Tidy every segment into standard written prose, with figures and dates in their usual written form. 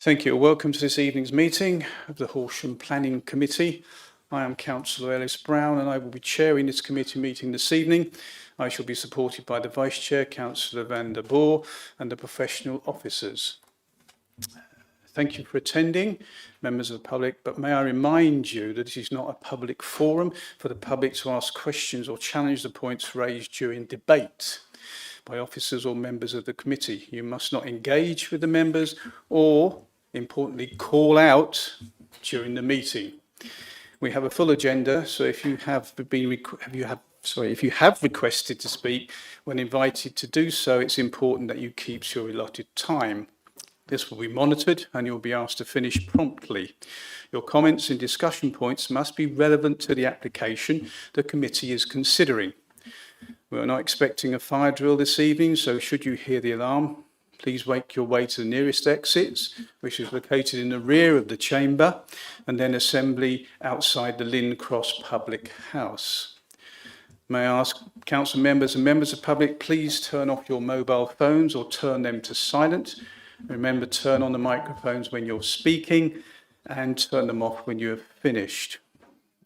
Thank you. Welcome to this evening's meeting of the Horsham Planning Committee. I am Councillor Ellis Brown and I will be chairing this committee meeting this evening. I shall be supported by the Vice Chair, Councillor Van der Boer, and the professional officers. Thank you for attending, members of the public, but may I remind you that this is not a public forum for the public to ask questions or challenge the points raised during debate by officers or members of the committee. You must not engage with the members or, importantly, call out during the meeting. We have a full agenda, so if you have requested to speak, when invited to do so, it's important that you keep to your allotted time. This will be monitored and you'll be asked to finish promptly. Your comments and discussion points must be relevant to the application the committee is considering. We are not expecting a fire drill this evening, so should you hear the alarm, please make your way to the nearest exits, which is located in the rear of the chamber, and then assembly outside the Lynn Cross Public House. May I ask council members and members of the public, please turn off your mobile phones or turn them to silent. Remember, turn on the microphones when you're speaking and turn them off when you have finished.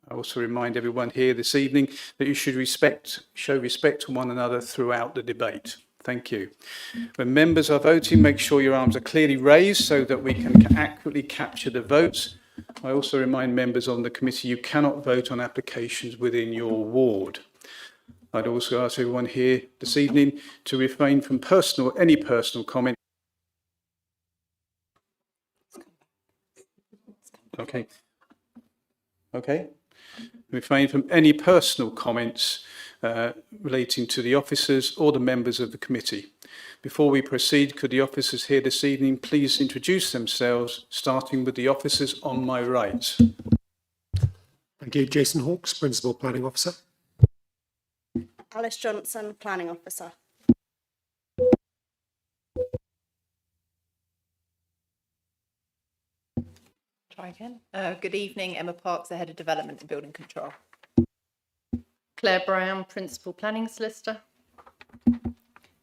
I also remind everyone here this evening that you should show respect to one another throughout the debate. Thank you. When members are voting, make sure your arms are clearly raised so that we can accurately capture the votes. I also remind members on the committee you cannot vote on applications within your ward. I'd also ask everyone here this evening to refrain from any personal comment. Okay. Refrain from any personal comments relating to the officers or the members of the committee. Before we proceed, could the officers here this evening please introduce themselves, starting with the officers on my right. Thank you. Jason Hawkes, Principal Planning Officer. Alice Johnson, Planning Officer. Try again. Good evening, Emma Parks, the Head of Development and Building Control. Claire Brown, Principal Planning Solicitor.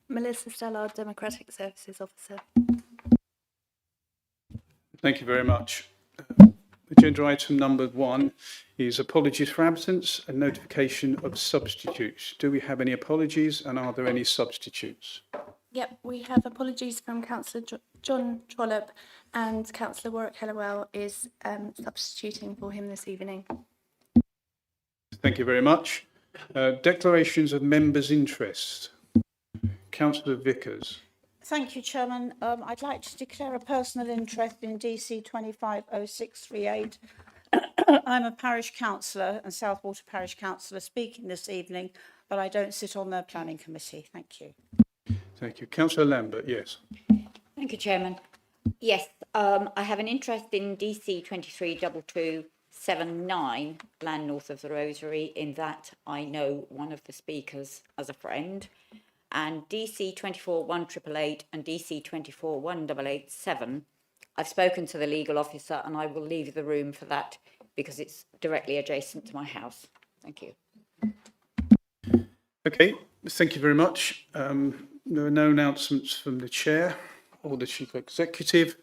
Melissa Stellard, Democratic Services Officer. Thank you very much. Agenda item number 1 is apologies for absence and notification of substitutes. Do we have any apologies and are there any substitutes? Yep, we have apologies from Councillor John Trollope and Councillor Warwick Hellawell is substituting for him this evening. Thank you very much. Declarations of members' interest. Councillor Vickers. Thank you, Chairman. I'd like to declare a personal interest in DC 250638. I'm a parish councillor and Southwater Parish Councillor speaking this evening, but I don't sit on the planning committee. Thank you. Thank you. Councillor Lambert, yes. Thank you, Chairman. Yes, I have an interest in DC 232279, land north of the Rosary, in that I know one of the speakers as a friend, and DC 241888 and DC 241887. I've spoken to the legal officer and I will leave the room for that because it's directly adjacent to my house. Thank you. Okay, thank you very much. There are no announcements from the Chair or the Chief Executive.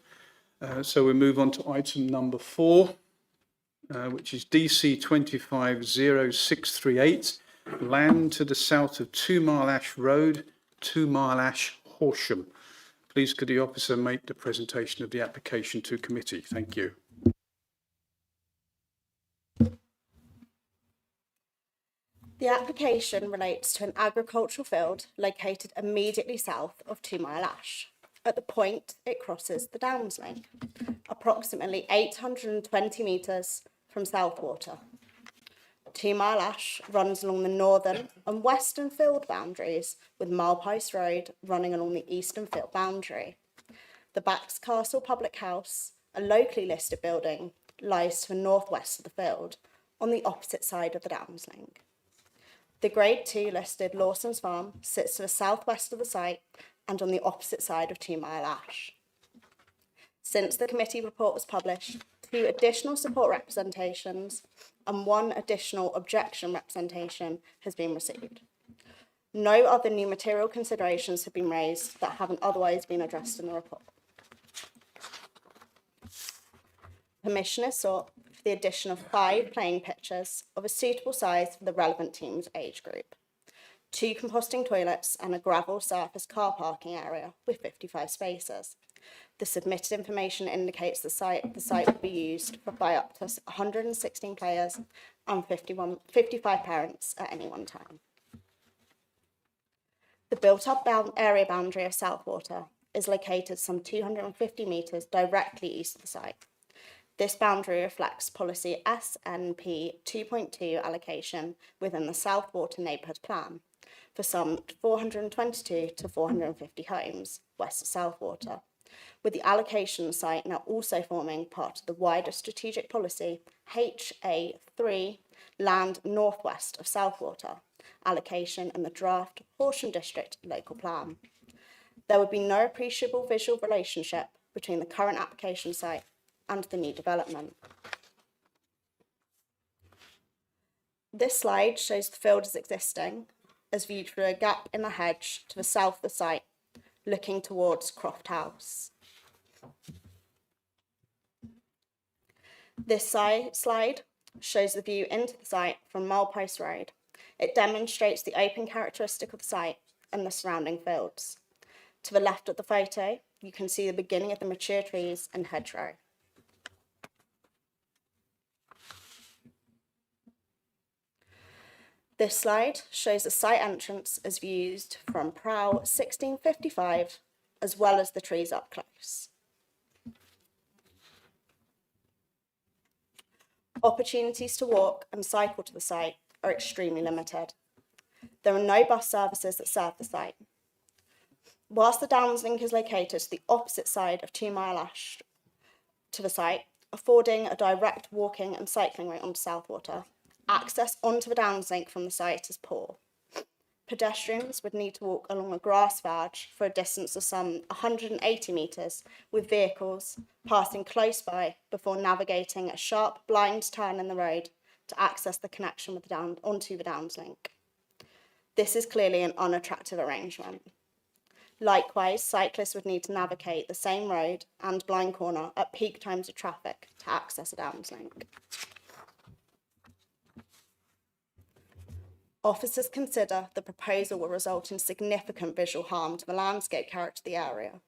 So we move on to item number 4, which is DC 250638, land to the south of 2 Mile Ash Road, 2 Mile Ash, Horsham. Please could the officer make the presentation of the application to committee? Thank you. The application relates to an agricultural field located immediately south of 2 Mile Ash, at the point it crosses the Downs Link, approximately 820 metres from Southwater. 2 Mile Ash runs along the northern and western field boundaries, with Milepost Road running along the eastern field boundary. The Backs Castle Public House, a locally listed building, lies to the northwest of the field, on the opposite side of the Downs Link. The Grade 2 listed Lawson's Farm sits to the southwest of the site and on the opposite side of 2 Mile Ash. Since the committee report was published, 2 additional support representations and 1 additional objection representation has been received. No other new material considerations have been raised that haven't otherwise been addressed in the report. Permission is sought for the addition of 5 playing pitches of a suitable size for the relevant team's age group, 2 composting toilets and a gravel surface car parking area with 55 spaces. The submitted information indicates the site will be used by up to 116 players and 55 parents at any one time. The built-up area boundary of Southwater is located some 250 metres directly east of the site. This boundary reflects policy SNP 2.2 allocation within the Southwater Neighbourhood Plan for some 422 to 450 homes west of Southwater, with the allocation site now also forming part of the wider strategic policy HA3 land northwest of Southwater allocation and the draft Horsham District local plan. There would be no appreciable visual relationship between the current application site and the new development. This slide shows the field as existing, as viewed through a gap in the hedge to the south of the site, looking towards Croft House. This slide shows the view into the site from Milepost Road. It demonstrates the open characteristic of the site and the surrounding fields. To the left of the photo, you can see the beginning of the mature trees and hedgerow. This slide shows the site entrance as viewed from Prow 1655, as well as the trees up close. Opportunities to walk and cycle to the site are extremely limited. There are no bus services that serve the site. Whilst the Downs link is located to the opposite side of 2 Mile Ash to the site, affording a direct walking and cycling route onto Southwater, access onto the Downs link from the site is poor. Pedestrians would need to walk along a grass verge for a distance of some 180 metres, with vehicles passing close by before navigating a sharp blind turn in the road to access the connection with onto the Downs link. This is clearly an unattractive arrangement. Likewise, cyclists would need to navigate the same road and blind corner at peak times of traffic to access a Downs link. Officers consider the proposal will result in significant visual harm to the landscape character of the area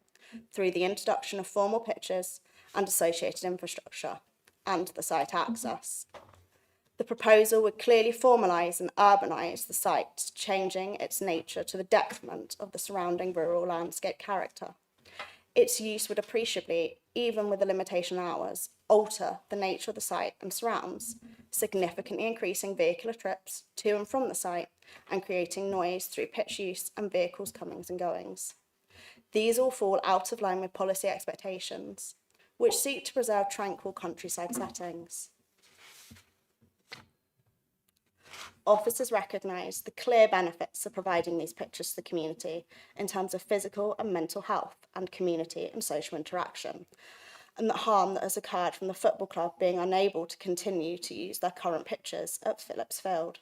through the introduction of formal pitches and associated infrastructure and the site access. The proposal would clearly formalise and urbanise the site, changing its nature to the detriment of the surrounding rural landscape character. Its use would appreciably, even with the limitation hours, alter the nature of the site and surrounds, significantly increasing vehicular trips to and from the site and creating noise through pitch use and vehicles' comings and goings. These all fall out of line with policy expectations, which seek to preserve tranquil countryside settings. Officers recognise the clear benefits of providing these pitches to the community in terms of physical and mental health and community and social interaction, and the harm that has occurred from the football club being unable to continue to use their current pitches at Phillips Field.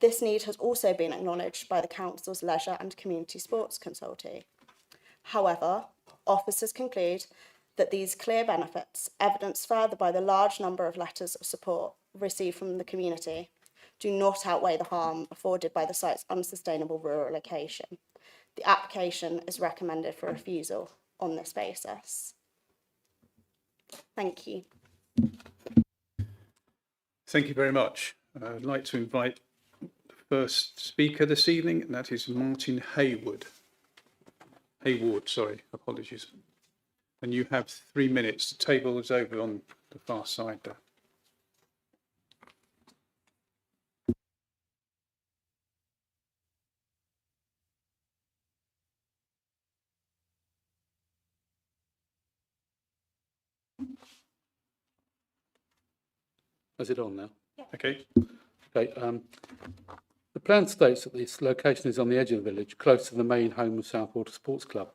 This need has also been acknowledged by the Council's Leisure and Community Sports Consultee. However, officers conclude that these clear benefits, evidenced further by the large number of letters of support received from the community, do not outweigh the harm afforded by the site's unsustainable rural location. The application is recommended for refusal on this basis. Thank you. Thank you very much. I'd like to invite the first speaker this evening, and that is Martin Hayward, apologies. And you have 3 minutes. The table is over on the far side there. Is it on now? Yeah. Okay. Okay. The plan states that this location is on the edge of the village, close to the main home of Southwater Sports Club.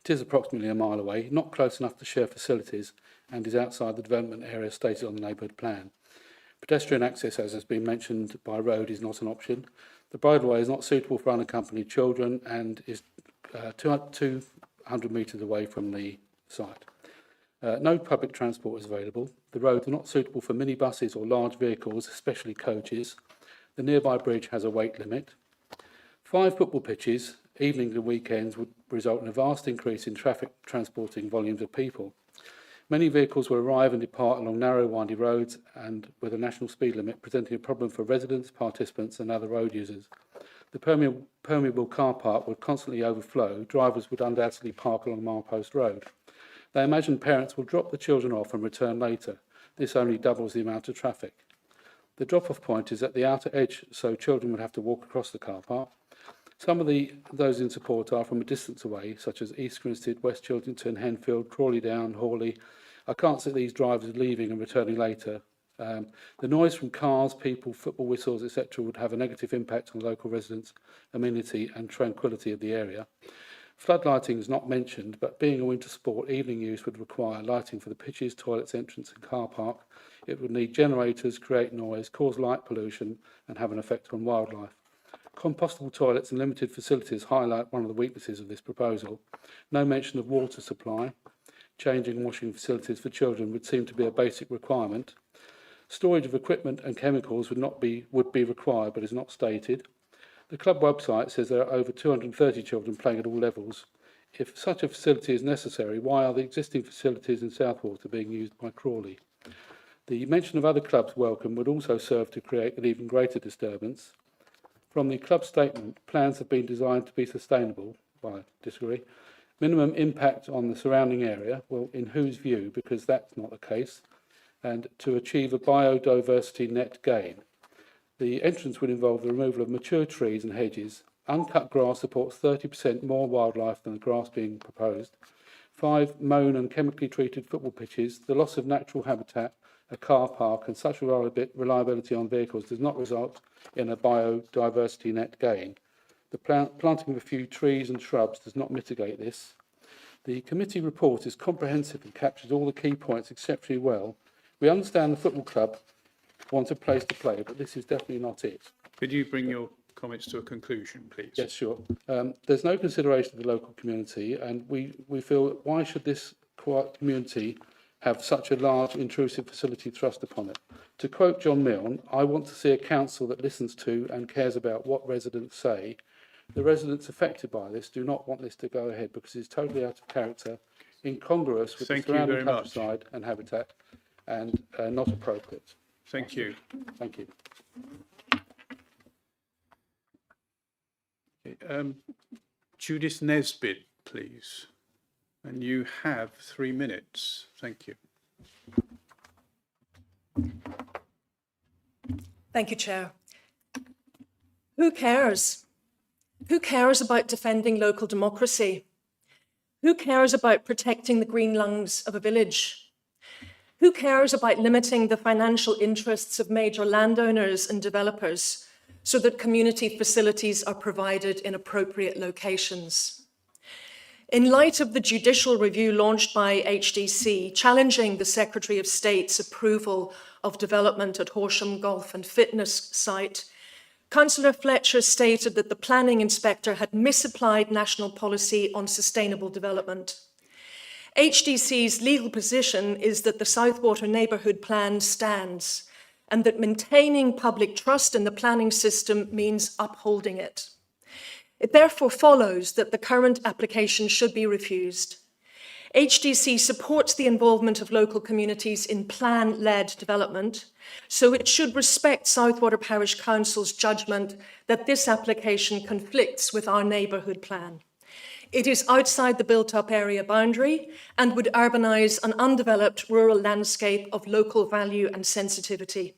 It is approximately a mile away, not close enough to share facilities, and is outside the development area stated on the neighbourhood plan. Pedestrian access, as has been mentioned, by road is not an option. The bridleway is not suitable for unaccompanied children and is 200 metres away from the site. No public transport is available. The roads are not suitable for minibuses or large vehicles, especially coaches. The nearby bridge has a weight limit. 5 football pitches, evenings and weekends, would result in a vast increase in traffic transporting volumes of people. Many vehicles will arrive and depart along narrow, windy roads and with a national speed limit, presenting a problem for residents, participants and other road users. The permeable car park would constantly overflow. Drivers would undoubtedly park along Milepost Road. They imagine parents will drop the children off and return later. This only doubles the amount of traffic. The drop-off point is at the outer edge, so children would have to walk across the car park. Some of those in support are from a distance away, such as East Grinstead, West Chiltington, Henfield, Crawley Down, Hawley. I can't see these drivers leaving and returning later. The noise from cars, people, football whistles, etc. would have a negative impact on local residents' amenity and tranquility of the area. Floodlighting is not mentioned, but being a winter sport, evening use would require lighting for the pitches, toilets, entrance and car park. It would need generators, create noise, cause light pollution and have an effect on wildlife. Compostable toilets and limited facilities highlight one of the weaknesses of this proposal. No mention of water supply. Changing and washing facilities for children would seem to be a basic requirement. Storage of equipment and chemicals would be required, but is not stated. The club website says there are over 230 children playing at all levels. If such a facility is necessary, why are the existing facilities in Southwater being used by Crawley? The mention of other clubs welcome would also serve to create an even greater disturbance. From the club statement, plans have been designed to be sustainable. Well, I disagree. Minimum impact on the surrounding area. Well, in whose view? Because that's not the case. And to achieve a biodiversity net gain. The entrance would involve the removal of mature trees and hedges. Uncut grass supports 30% more wildlife than the grass being proposed. 5 mown and chemically treated football pitches. The loss of natural habitat, a car park and such reliability on vehicles does not result in a biodiversity net gain. The planting of a few trees and shrubs does not mitigate this. The committee report is comprehensive and captures all the key points exceptionally well. We understand the football club want a place to play, but this is definitely not it. Could you bring your comments to a conclusion, please? Yes, sure. There's no consideration of the local community, and we feel, why should this quiet community have such a large intrusive facility thrust upon it? To quote John Milne, I want to see a council that listens to and cares about what residents say. The residents affected by this do not want this to go ahead because it's totally out of character, incongruous with the surrounding countryside and habitat, and not appropriate. Thank you. Thank you. Okay, Judith Nesbitt, please. And you have 3 minutes. Thank you. Thank you, Chair. Who cares? Who cares about defending local democracy? Who cares about protecting the green lungs of a village? Who cares about limiting the financial interests of major landowners and developers so that community facilities are provided in appropriate locations? In light of the judicial review launched by HDC, challenging the Secretary of State's approval of development at Horsham Golf and Fitness site, Councillor Fletcher stated that the planning inspector had misapplied national policy on sustainable development. HDC's legal position is that the Southwater Neighbourhood Plan stands and that maintaining public trust in the planning system means upholding it. It therefore follows that the current application should be refused. HDC supports the involvement of local communities in plan-led development, so it should respect Southwater Parish Council's judgment that this application conflicts with our neighbourhood plan. It is outside the built-up area boundary and would urbanise an undeveloped rural landscape of local value and sensitivity.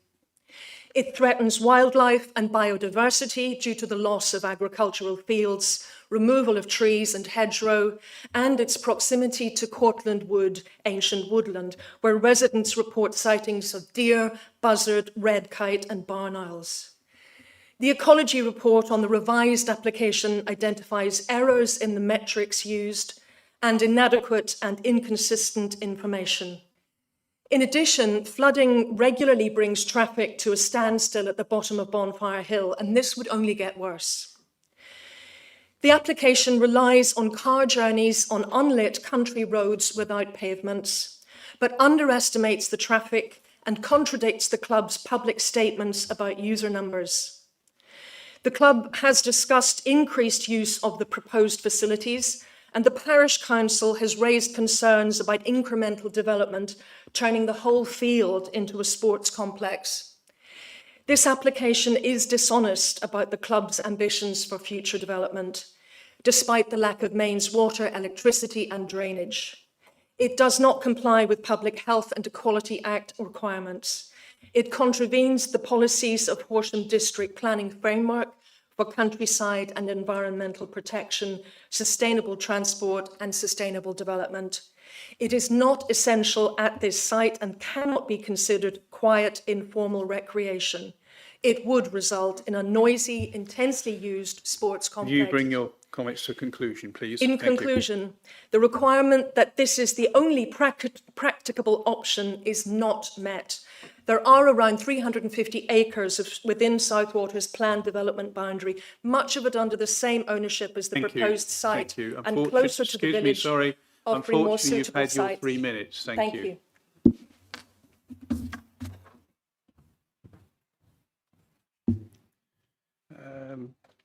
It threatens wildlife and biodiversity due to the loss of agricultural fields, removal of trees and hedgerow, and its proximity to Cortland Wood, ancient woodland, where residents report sightings of deer, buzzard, red kite, and barn owls. The ecology report on the revised application identifies errors in the metrics used and inadequate and inconsistent information. In addition, flooding regularly brings traffic to a standstill at the bottom of Bonfire Hill, and this would only get worse. The application relies on car journeys on unlit country roads without pavements, but underestimates the traffic and contradicts the club's public statements about user numbers. The club has discussed increased use of the proposed facilities, and the parish council has raised concerns about incremental development, turning the whole field into a sports complex. This application is dishonest about the club's ambitions for future development, despite the lack of mains water, electricity and drainage. It does not comply with Public Health and Equality Act requirements. It contravenes the policies of Horsham District Planning Framework for countryside and environmental protection, sustainable transport and sustainable development. It is not essential at this site and cannot be considered quiet, informal recreation. It would result in a noisy, intensely used sports complex. You bring your comments to a conclusion, please. In conclusion, the requirement that this is the only practicable option is not met. There are around 350 acres within Southwater's planned development boundary, much of it under the same ownership as the proposed site, and closer to the village, offering more suitable you've had sites. your 3 minutes. Thank you.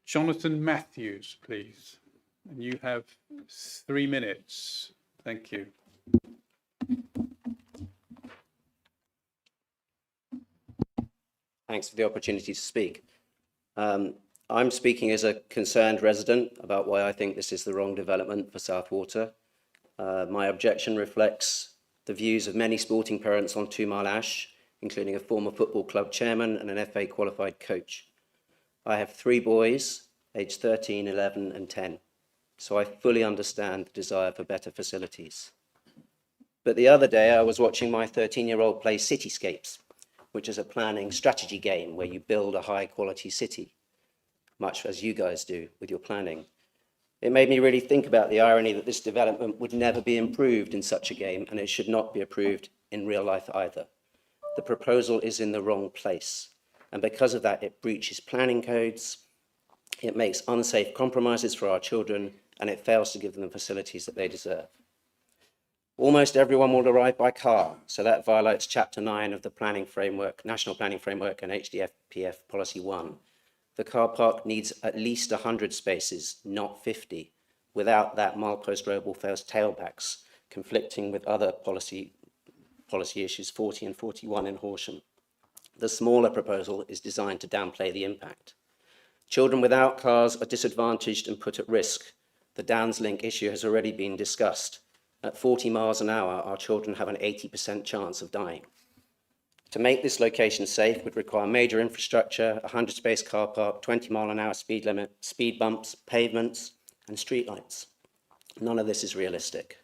Jonathan Matthews, please. And you have 3 minutes. Thank you. Thanks for the opportunity to speak. I'm speaking as a concerned resident about why I think this is the wrong development for Southwater. My objection reflects the views of many sporting parents on 2 Mile Ash, including a former football club chairman and an FA qualified coach. I have 3 boys, aged 13, 11 and 10, so I fully understand the desire for better facilities. But the other day I was watching my 13-year-old play Cityscapes, which is a planning strategy game where you build a high quality city, much as you guys do with your planning. It made me really think about the irony that this development would never be improved in such a game, and it should not be approved in real life either. The proposal is in the wrong place, and because of that, it breaches planning codes, it makes unsafe compromises for our children, and it fails to give them the facilities that they deserve. Almost everyone will arrive by car, so that violates Chapter 9 of the Planning Framework, National Planning Framework and HDFPF Policy 1. The car park needs at least 100 spaces, not 50. Without that, milepost road will face tailbacks, conflicting with other policy issues 40 and 41 in Horsham. The smaller proposal is designed to downplay the impact. Children without cars are disadvantaged and put at risk. The Downs Link issue has already been discussed. At 40 miles an hour, our children have an 80% chance of dying. To make this location safe would require major infrastructure, a 100-space car park, 20-mile-an-hour speed limit, speed bumps, pavements, and streetlights. None of this is realistic.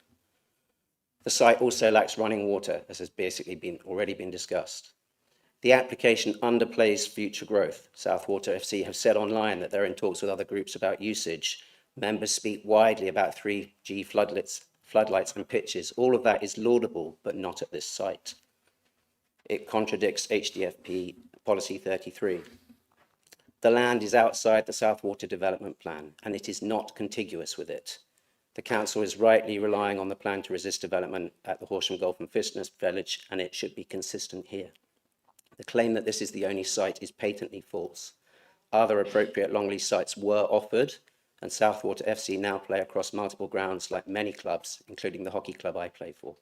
The site also lacks running water, as has basically already been discussed. The application underplays future growth. Southwater FC have said online that they're in talks with other groups about usage. Members speak widely about 3G floodlights and pitches. All of that is laudable, but not at this site. It contradicts HDFP Policy 33. The land is outside the Southwater Development Plan, and it is not contiguous with it. The council is rightly relying on the plan to resist development at the Horsham Golf and Fitness Village, and it should be consistent here. The claim that this is the only site is patently false. Other appropriate long lease sites were offered, and Southwater FC now play across multiple grounds like many clubs, including the hockey club I play for.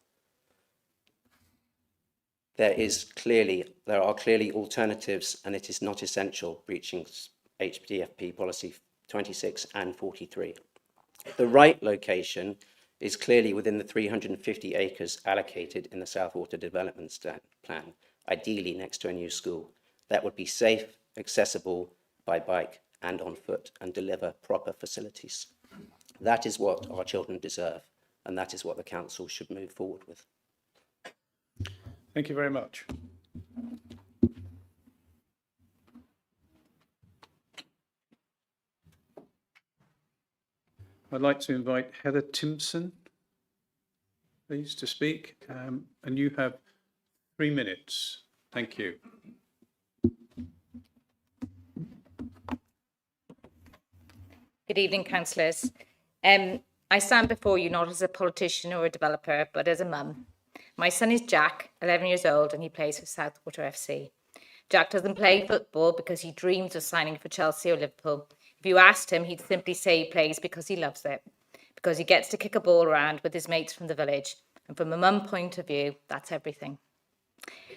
There are clearly alternatives, and it is not essential breaching HDFP policy 26 and 43. The right location is clearly within the 350 acres allocated in the Southwater Development Plan, ideally next to a new school. That would be safe, accessible by bike and on foot, and deliver proper facilities. That is what our children deserve, and that is what the council should move forward with. Thank you very much. I'd like to invite Heather Timpson, please, to speak, and you have 3 minutes. Thank you. Good evening, councillors. I stand before you not as a politician or a developer, but as a mum. My son is Jack, 11 years old, and he plays for Southwater FC. Jack doesn't play football because he dreams of signing for Chelsea or Liverpool. If you asked him, he'd simply say he plays because he loves it, because he gets to kick a ball around with his mates from the village. And from a mum point of view, that's everything.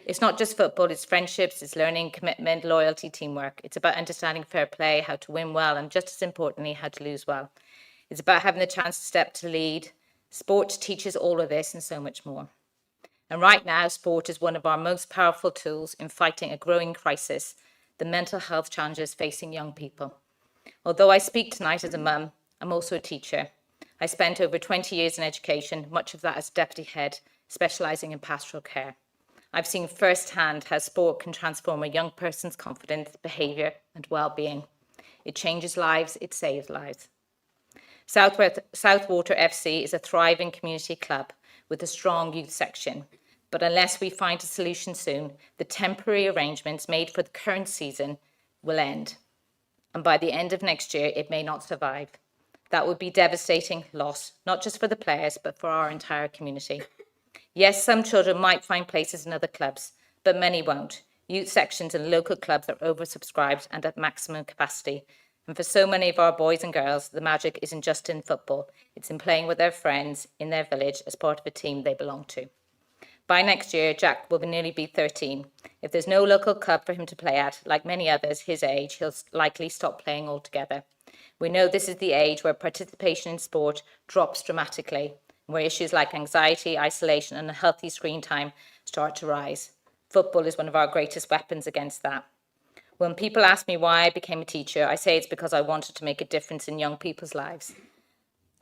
It's not just football, it's friendships, it's learning, commitment, loyalty, teamwork. It's about understanding fair play, how to win well, and just as importantly, how to lose well. It's about having the chance to step to lead. Sport teaches all of this and so much more. And right now, sport is one of our most powerful tools in fighting a growing crisis, the mental health challenges facing young people. Although I speak tonight as a mum, I'm also a teacher. I spent over 20 years in education, much of that as deputy head, specialising in pastoral care. I've seen firsthand how sport can transform a young person's confidence, behaviour and well-being. It changes lives, it saves lives. Southwater FC is a thriving community club with a strong youth section. But unless we find a solution soon, the temporary arrangements made for the current season will end. And by the end of next year, it may not survive. That would be devastating loss, not just for the players, but for our entire community. Yes, some children might find places in other clubs, but many won't. Youth sections and local clubs are oversubscribed and at maximum capacity. And for so many of our boys and girls, the magic isn't just in football. It's in playing with their friends in their village as part of a team they belong to. By next year, Jack will nearly be 13. If there's no local club for him to play at, like many others his age, he'll likely stop playing altogether. We know this is the age where participation in sport drops dramatically, where issues like anxiety, isolation, and unhealthy screen time start to rise. Football is one of our greatest weapons against that. When people ask me why I became a teacher, I say it's because I wanted to make a difference in young people's lives.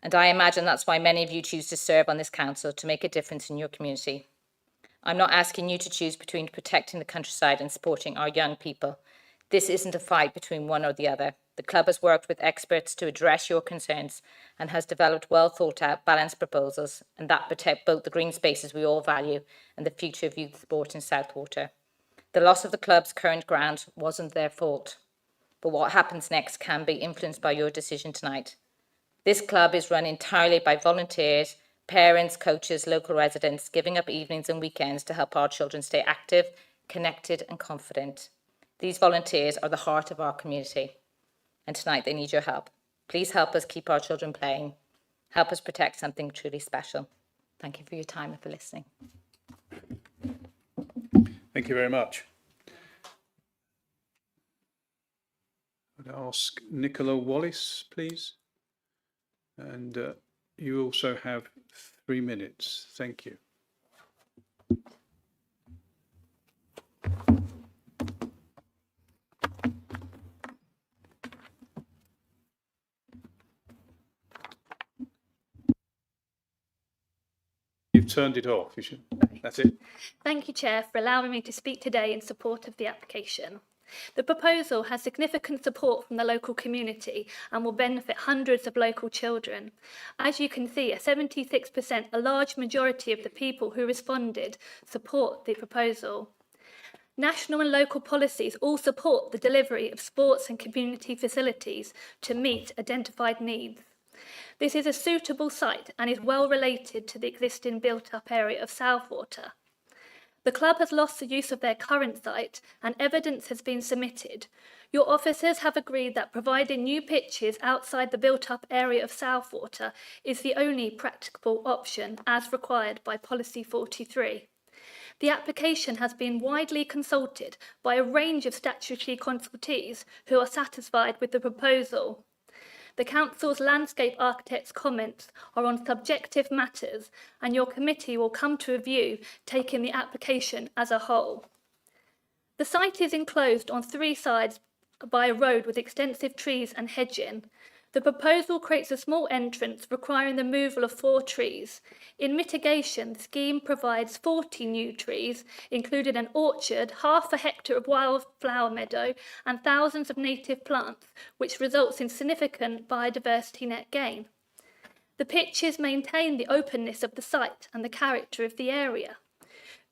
And I imagine that's why many of you choose to serve on this council, to make a difference in your community. I'm not asking you to choose between protecting the countryside and supporting our young people. This isn't a fight between one or the other. The club has worked with experts to address your concerns and has developed well thought out, balanced proposals, and that protect both the green spaces we all value and the future of youth sport in Southwater. The loss of the club's current ground wasn't their fault, but what happens next can be influenced by your decision tonight. This club is run entirely by volunteers, parents, coaches, local residents, giving up evenings and weekends to help our children stay active, connected and confident. These volunteers are the heart of our community, and tonight they need your help. Please help us keep our children playing. Help us protect something truly special. Thank you for your time and for listening. Thank you very much. I'd ask Nicola Wallace, please. And you also have 3 minutes. Thank you. You've turned it off. You should. That's it. Thank you, Chair, for allowing me to speak today in support of the application. The proposal has significant support from the local community and will benefit hundreds of local children. As you can see, 76%, a large majority of the people who responded, support the proposal. National and local policies all support the delivery of sports and community facilities to meet identified needs. This is a suitable site and is well related to the existing built-up area of Southwater. The club has lost the use of their current site and evidence has been submitted. Your officers have agreed that providing new pitches outside the built-up area of Southwater is the only practicable option as required by Policy 43. The application has been widely consulted by a range of statutory consultees who are satisfied with the proposal. The Council's landscape architect's comments are on subjective matters and your committee will come to a view taking the application as a whole. The site is enclosed on 3 sides by a road with extensive trees and hedging. The proposal creates a small entrance requiring the removal of 4 trees. In mitigation, the scheme provides 40 new trees, including an orchard, half a hectare of wildflower meadow, and thousands of native plants, which results in significant biodiversity net gain. The pitches maintain the openness of the site and the character of the area.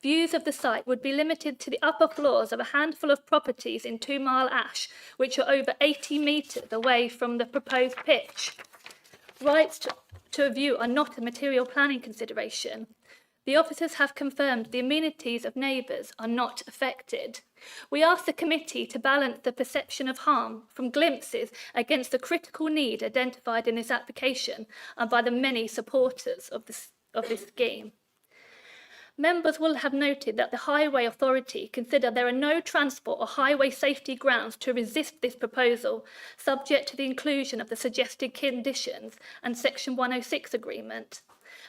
Views of the site would be limited to the upper floors of a handful of properties in 2 Mile Ash, which are over 80 metres away from the proposed pitch. Rights to a view are not a material planning consideration. The officers have confirmed the amenities of neighbours are not affected. We ask the committee to balance the perception of harm from glimpses against the critical need identified in this application and by the many supporters of this scheme. Members will have noted that the Highway Authority consider there are no transport or highway safety grounds to resist this proposal, subject to the inclusion of the suggested conditions and Section 106 agreement.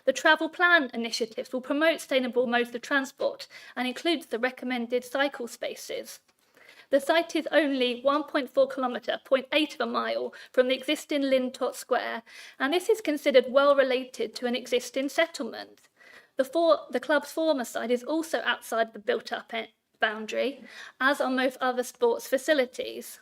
The travel plan initiatives will promote sustainable modes of transport and includes the recommended cycle spaces. The site is only 1.4 kilometre, 0.8 of a mile from the existing Lintott Square, and this is considered well related to an existing settlement. The club's former site is also outside the built-up boundary, as are most other sports facilities.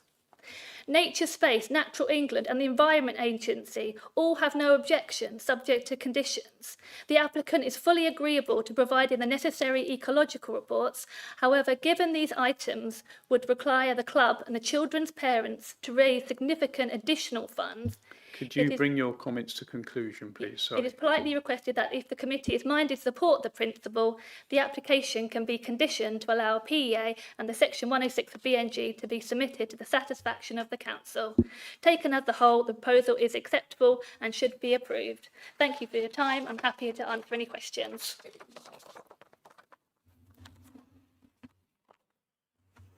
Nature Space, Natural England and the Environment Agency all have no objection subject to conditions. The applicant is fully agreeable to providing the necessary ecological reports. However, given these items would require the club and the children's parents to raise significant additional funds, Could you bring your comments to conclusion, please? Sorry. it is politely requested that if the committee is minded to support the principle, the application can be conditioned to allow a PEA and the Section 106 of BNG to be submitted to the satisfaction of the Council. Taken as a whole, the proposal is acceptable and should be approved. Thank you for your time. I'm happy to answer any questions.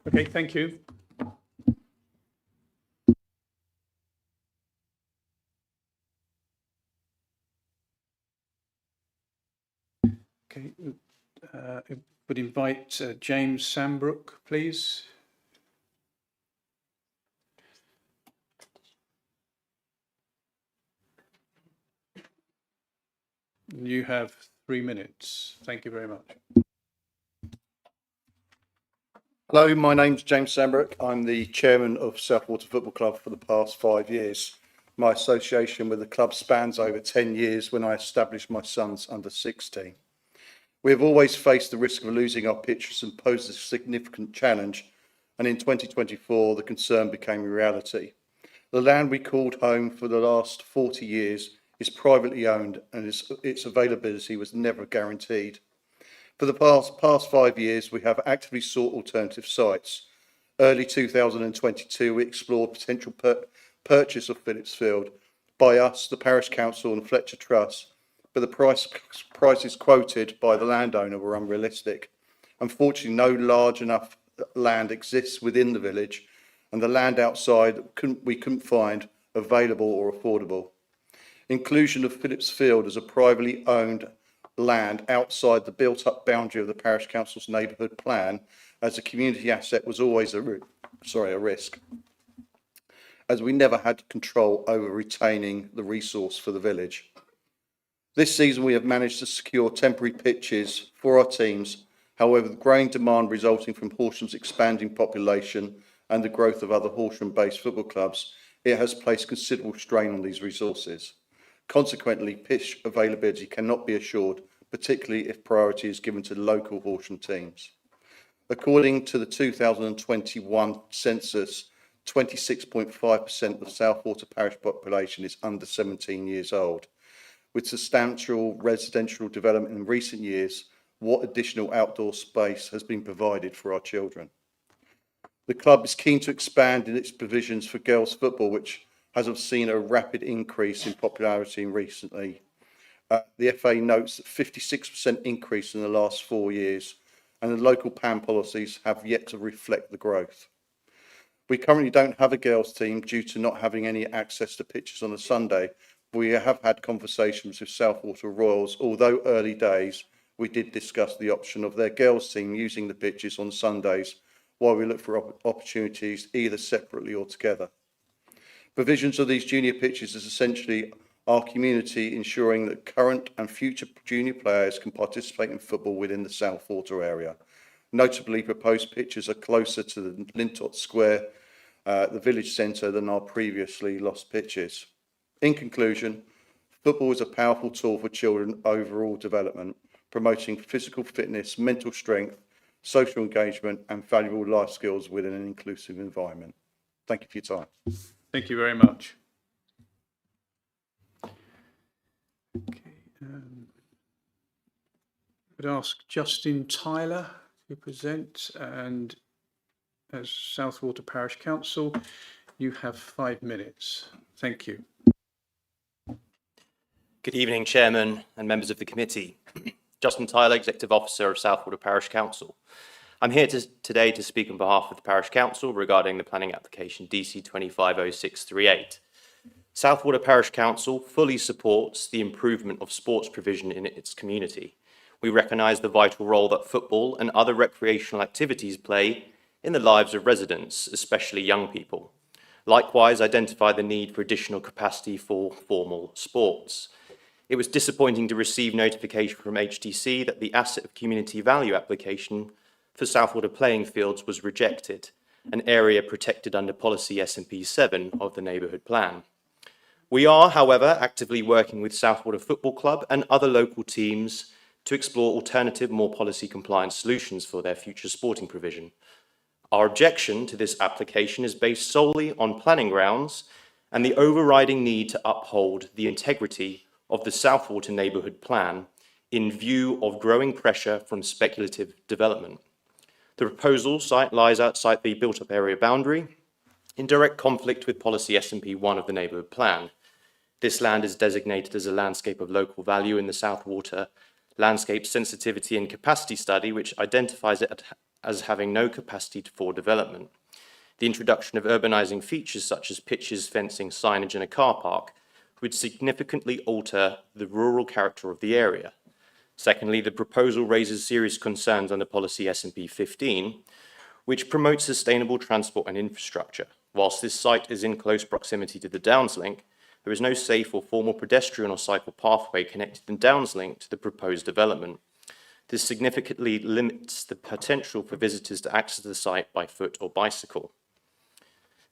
Okay, thank you. Okay, I would invite James Sambrook, please. You have 3 minutes. Thank you very much. Hello, my name's James Sambrook. I'm the chairman of Southwater Football Club for the past 5 years. My association with the club spans over 10 years when I established my son's under-16 team. We have always faced the risk of losing our pitches and posed a significant challenge, and in 2024 the concern became a reality. The land we called home for the last 40 years is privately owned and its availability was never guaranteed. For the past 5 years we have actively sought alternative sites. Early 2022 we explored potential purchase of Phillipsfield by us, the Parish Council and Fletcher Trust, but the prices quoted by the landowner were unrealistic. Unfortunately, no large enough land exists within the village, and the land outside we couldn't find available or affordable. Inclusion of Phillipsfield as a privately owned land outside the built-up boundary of the Parish Council's neighbourhood plan as a community asset was always a risk, as we never had control over retaining the resource for the village. This season we have managed to secure temporary pitches for our teams. However, the growing demand resulting from Horsham's expanding population and the growth of other Horsham-based football clubs, it has placed considerable strain on these resources. Consequently, pitch availability cannot be assured, particularly if priority is given to local Horsham teams. According to the 2021 census, 26.5% of Southwater parish population is under 17 years old. With substantial residential development in recent years, what additional outdoor space has been provided for our children? The club is keen to expand in its provisions for girls' football, which has seen a rapid increase in popularity recently. The FA notes that 56% increase in the last 4 years, and the local PAM policies have yet to reflect the growth. We currently don't have a girls' team due to not having any access to pitches on a Sunday. We have had conversations with Southwater Royals, although early days, we did discuss the option of their girls' team using the pitches on Sundays while we look for opportunities either separately or together. Provisions of these junior pitches is essentially our community ensuring that current and future junior players can participate in football within the Southwater area. Notably, proposed pitches are closer to the Lintott Square, the village centre, than our previously lost pitches. In conclusion, football is a powerful tool for children's overall development, promoting physical fitness, mental strength, social engagement and valuable life skills within an inclusive environment. Thank you for your time. Thank you very much. Okay, could ask Justin Tyler to present, and as Southwater Parish Council, you have 5 minutes. Thank you. Good evening, Chairman and members of the committee. Justin Tyler, Executive Officer of Southwater Parish Council. I'm here today to speak on behalf of the Parish Council regarding the planning application DC 250638. Southwater Parish Council fully supports the improvement of sports provision in its community. We recognise the vital role that football and other recreational activities play in the lives of residents, especially young people. Likewise, identify the need for additional capacity for formal sports. It was disappointing to receive notification from HTC that the asset of community value application for Southwater playing fields was rejected, an area protected under policy SMP 7 of the neighbourhood plan. We are, however, actively working with Southwater Football Club and other local teams to explore alternative, more policy compliant solutions for their future sporting provision. Our objection to this application is based solely on planning grounds and the overriding need to uphold the integrity of the Southwater neighbourhood plan in view of growing pressure from speculative development. The proposal site lies outside the built-up area boundary in direct conflict with policy SMP 1 of the neighbourhood plan. This land is designated as a landscape of local value in the Southwater Landscape Sensitivity and Capacity Study, which identifies it as having no capacity for development. The introduction of urbanising features such as pitches, fencing, signage and a car park would significantly alter the rural character of the area. Secondly, the proposal raises serious concerns under policy SMP 15, which promotes sustainable transport and infrastructure. Whilst this site is in close proximity to the Downs Link, there is no safe or formal pedestrian or cycle pathway connecting the Downs Link to the proposed development. This significantly limits the potential for visitors to access the site by foot or bicycle.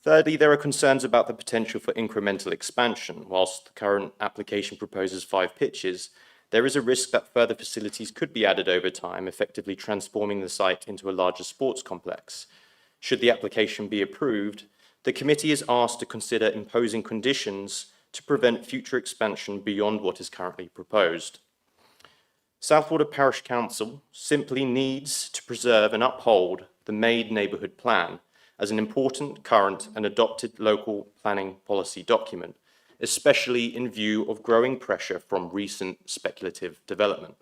Thirdly, there are concerns about the potential for incremental expansion. Whilst the current application proposes 5 pitches, there is a risk that further facilities could be added over time, effectively transforming the site into a larger sports complex. Should the application be approved, the committee is asked to consider imposing conditions to prevent future expansion beyond what is currently proposed. Southwater Parish Council simply needs to preserve and uphold the made neighbourhood plan as an important, current and adopted local planning policy document, especially in view of growing pressure from recent speculative development.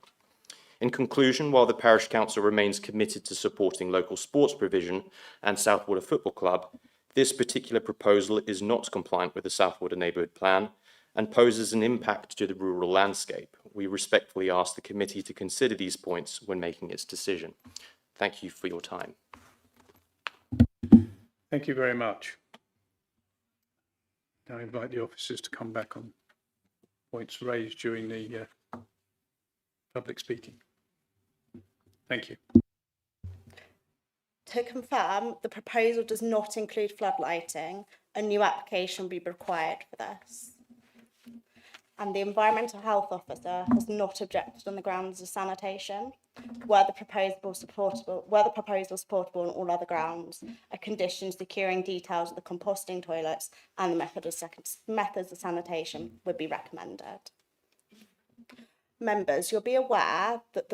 In conclusion, while the Parish Council remains committed to supporting local sports provision and Southwater Football Club, this particular proposal is not compliant with the Southwater Neighbourhood Plan and poses an impact to the rural landscape. We respectfully ask the committee to consider these points when making its decision. Thank you for your time. Thank you very much. Now I invite the officers to come back on points raised during the public speaking. Thank you. To confirm, the proposal does not include floodlighting. A new application will be required for this. And the Environmental Health Officer has not objected on the grounds of sanitation. Were the proposal supportable on all other grounds, a condition securing details of the composting toilets and the methods of sanitation would be recommended. Members, you'll be aware that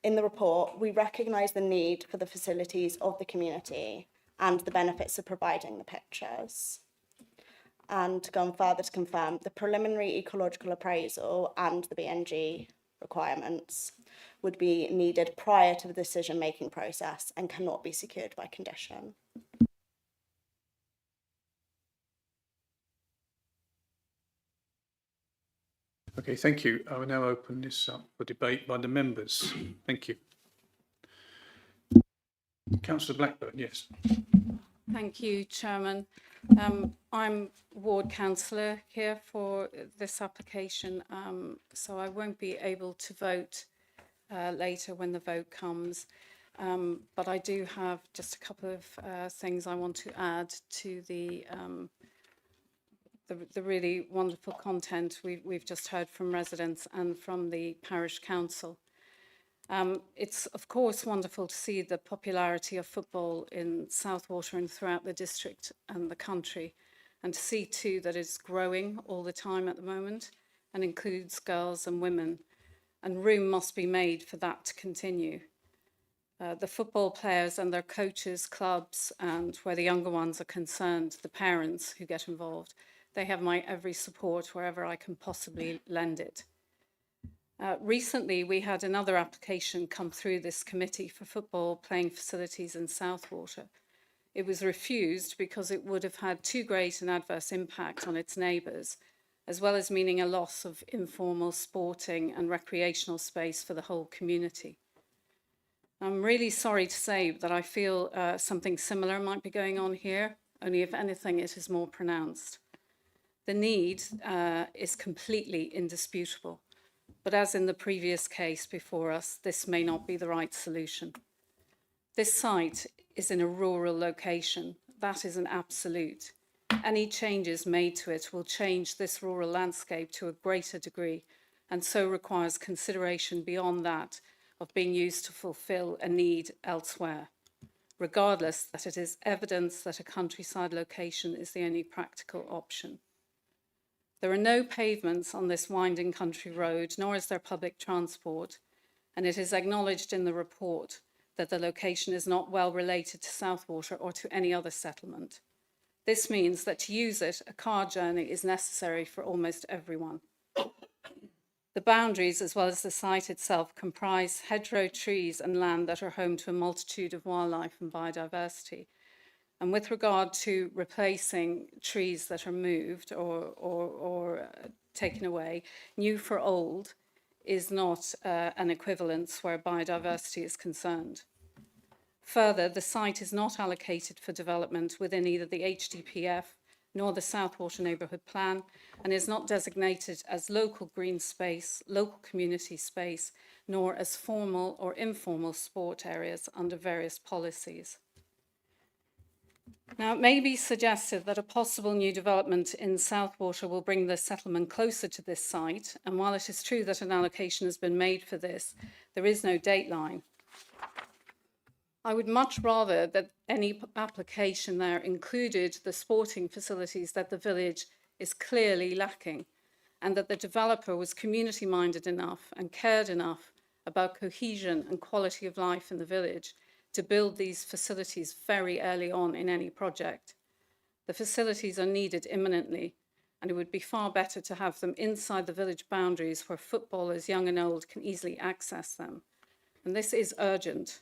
in the report, we recognise the need for the facilities of the community and the benefits of providing the pictures. And to go on further to confirm, the preliminary ecological appraisal and the BNG requirements would be needed prior to the decision-making process and cannot be secured by condition. Okay, thank you. I will now open this up for debate by the members. Thank you. Councillor Blackburn, yes. Thank you, Chairman. I'm Ward Councillor here for this application, so I won't be able to vote later when the vote comes. But I do have just a couple of things I want to add to the really wonderful content we've just heard from residents and from the Parish Council. It's of course wonderful to see the popularity of football in Southwater and throughout the district and the country, and to see too that it's growing all the time at the moment and includes girls and women. and room must be made for that to continue. The football players and their coaches, clubs, and where the younger ones are concerned, the parents who get involved, they have my every support wherever I can possibly lend it. Recently, we had another application come through this committee for football playing facilities in Southwater. It was refused because it would have had too great an adverse impact on its neighbours, as well as meaning a loss of informal sporting and recreational space for the whole community. I'm really sorry to say that I feel something similar might be going on here, only if anything, it is more pronounced. The need is completely indisputable, but as in the previous case before us, this may not be the right solution. This site is in a rural location. That is an absolute. Any changes made to it will change this rural landscape to a greater degree, and so requires consideration beyond that of being used to fulfill a need elsewhere, regardless that it is evidence that a countryside location is the only practical option. There are no pavements on this winding country road, nor is there public transport, and it is acknowledged in the report that the location is not well related to Southwater or to any other settlement. This means that to use it, a car journey is necessary for almost everyone. The boundaries, as well as the site itself, comprise hedgerow trees and land that are home to a multitude of wildlife and biodiversity. And with regard to replacing trees that are moved or taken away, new for old is not an equivalence where biodiversity is concerned. Further, the site is not allocated for development within either the HDPF nor the Southwater Neighbourhood Plan, and is not designated as local green space, local community space, nor as formal or informal sport areas under various policies. Now, it may be suggested that a possible new development in Southwater will bring the settlement closer to this site, and while it is true that an allocation has been made for this, there is no dateline. I would much rather that any application there included the sporting facilities that the village is clearly lacking, and that the developer was community-minded enough and cared enough about cohesion and quality of life in the village to build these facilities very early on in any project. The facilities are needed imminently, and it would be far better to have them inside the village boundaries where footballers, young and old, can easily access them. And this is urgent.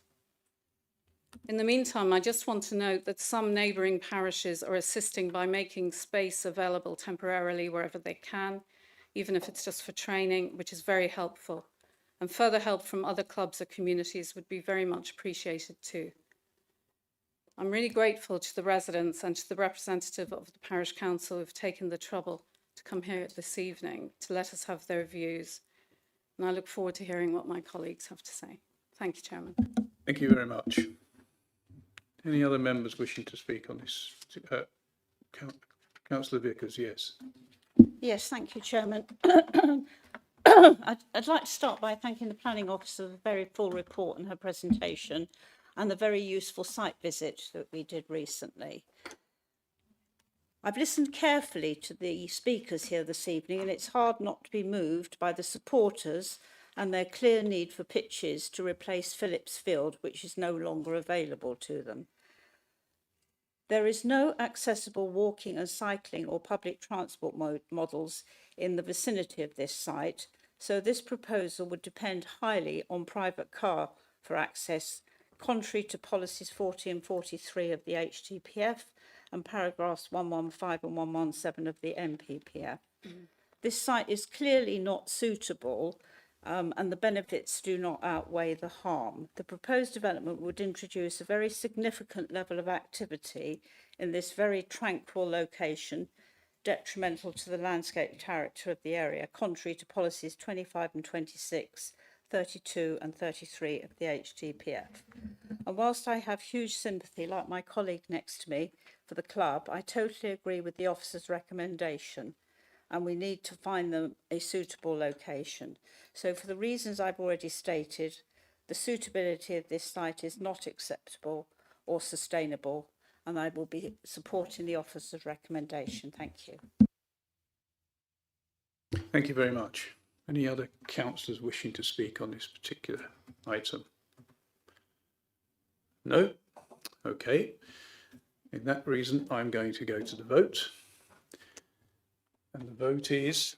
In the meantime, I just want to note that some neighbouring parishes are assisting by making space available temporarily wherever they can, even if it's just for training, which is very helpful. And further help from other clubs or communities would be very much appreciated too. I'm really grateful to the residents and to the representative of the Parish Council who've taken the trouble to come here this evening to let us have their views. And I look forward to hearing what my colleagues have to say. Thank you, Chairman. Thank you very much. Any other members wishing to speak on this? Councillor Vickers, yes. Yes, thank you, Chairman. I'd like to start by thanking the Planning Officer for the very full report and her presentation, and the very useful site visit that we did recently. I've listened carefully to the speakers here this evening, and it's hard not to be moved by the supporters and their clear need for pitches to replace Phillips Field, which is no longer available to them. There is no accessible walking and cycling or public transport models in the vicinity of this site, so this proposal would depend highly on private car for access, contrary to policies 40 and 43 of the HDPF and paragraphs 115 and 117 of the MPPF. This site is clearly not suitable, and the benefits do not outweigh the harm. The proposed development would introduce a very significant level of activity in this very tranquil location, detrimental to the landscape character of the area, contrary to policies 25 and 26, 32 and 33 of the HDPF. And whilst I have huge sympathy, like my colleague next to me, for the club, I totally agree with the officer's recommendation, and we need to find them a suitable location. So for the reasons I've already stated, the suitability of this site is not acceptable or sustainable, and I will be supporting the officer's recommendation. Thank you. Thank you very much. Any other councillors wishing to speak on this particular item? No? Okay. In that reason, I'm going to go to the vote. And the vote is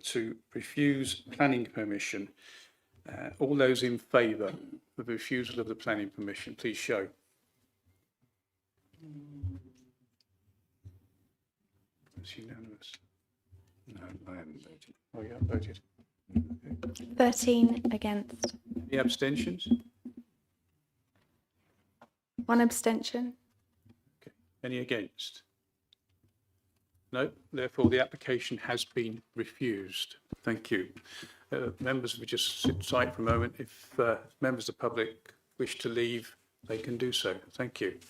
to refuse planning permission. All those in favour of the refusal of the planning permission, please show. It's unanimous. No, I haven't voted. Oh, you haven't voted. Okay. 13 against. Any abstentions? 1 abstention. Okay. Any against? No, therefore the application has been refused. Thank you. Members, if we just sit tight for a moment. If members of the public wish to leave, they can do so. Thank you.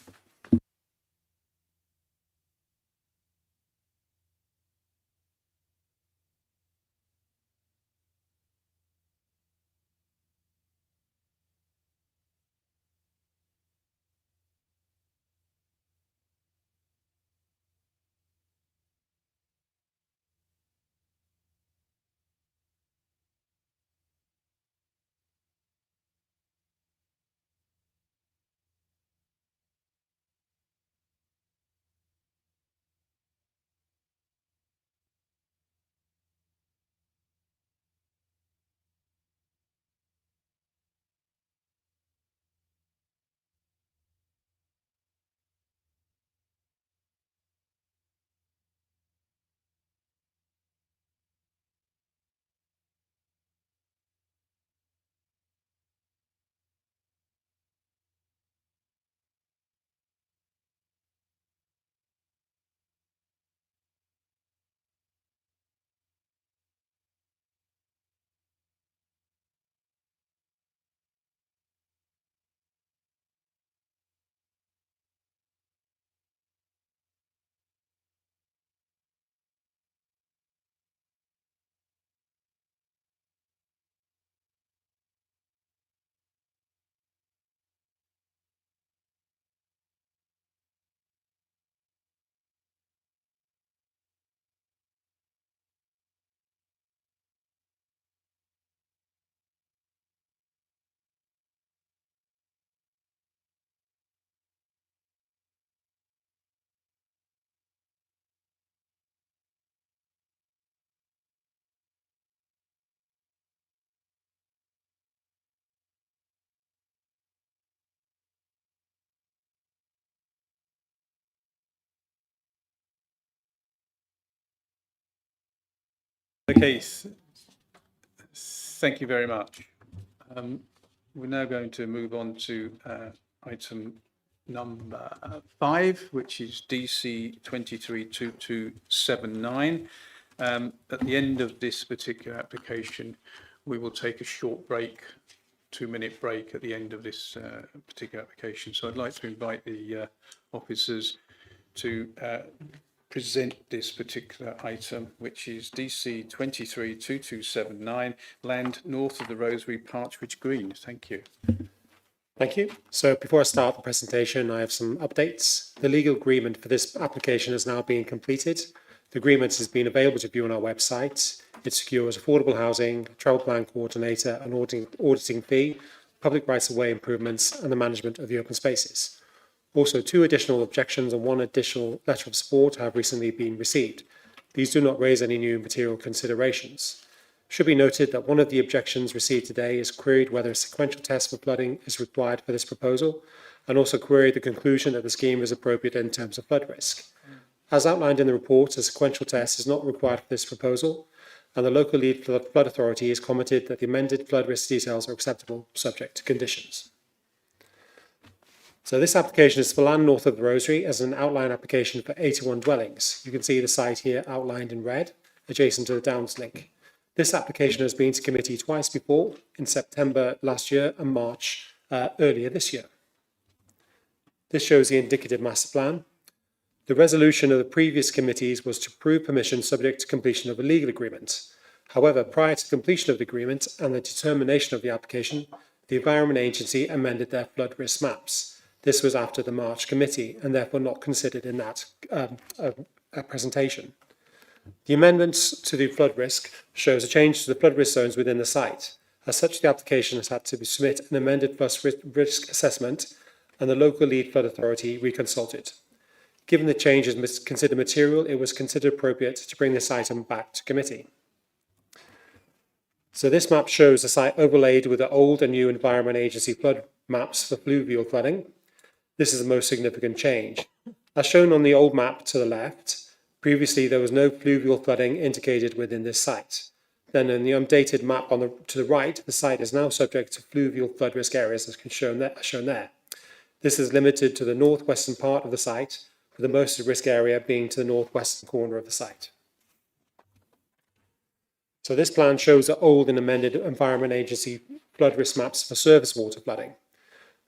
Okay, thank you very much. We're now going to move on to item number 5, which is DC 232279. At the end of this particular application, we will take a short break, 2-minute break at the end of this particular application. So I'd like to invite the officers to present this particular item, which is DC 232279, land north of the Rosary, Partridge Green. Thank you. Thank you. So before I start the presentation, I have some updates. The legal agreement for this application has now been completed. The agreement has been available to view on our website. It secures affordable housing, travel plan coordinator, an auditing fee, public rights of way improvements, and the management of the open spaces. Also, 2 additional objections and 1 additional letter of support have recently been received. These do not raise any new material considerations. It should be noted that one of the objections received today is queried whether a sequential test for flooding is required for this proposal, and also queried the conclusion that the scheme is appropriate in terms of flood risk. As outlined in the report, a sequential test is not required for this proposal, and the local lead flood authority has commented that the amended flood risk details are acceptable, subject to conditions. So this application is for land north of the Rosary as an outline application for 81 dwellings. You can see the site here outlined in red, adjacent to the Downs link. This application has been to committee twice before, in September last year and March earlier this year. This shows the indicative master plan. The resolution of the previous committees was to approve permission subject to completion of a legal agreement. However, prior to completion of the agreement and the determination of the application, the Environment Agency amended their flood risk maps. This was after the March committee and therefore not considered in that presentation. The amendments to the flood risk shows a change to the flood risk zones within the site. As such, the application has had to submit an amended risk assessment and the local lead flood authority reconsulted. Given the change is considered material, it was considered appropriate to bring this item back to committee. So this map shows the site overlaid with the old and new Environment Agency flood maps for fluvial flooding. This is the most significant change. As shown on the old map to the left, previously there was no fluvial flooding indicated within this site. Then in the updated map to the right, the site is now subject to fluvial flood risk areas as shown there. This is limited to the northwestern part of the site, with the most at risk area being to the northwestern corner of the site. So this plan shows the old and amended Environment Agency flood risk maps for surface water flooding.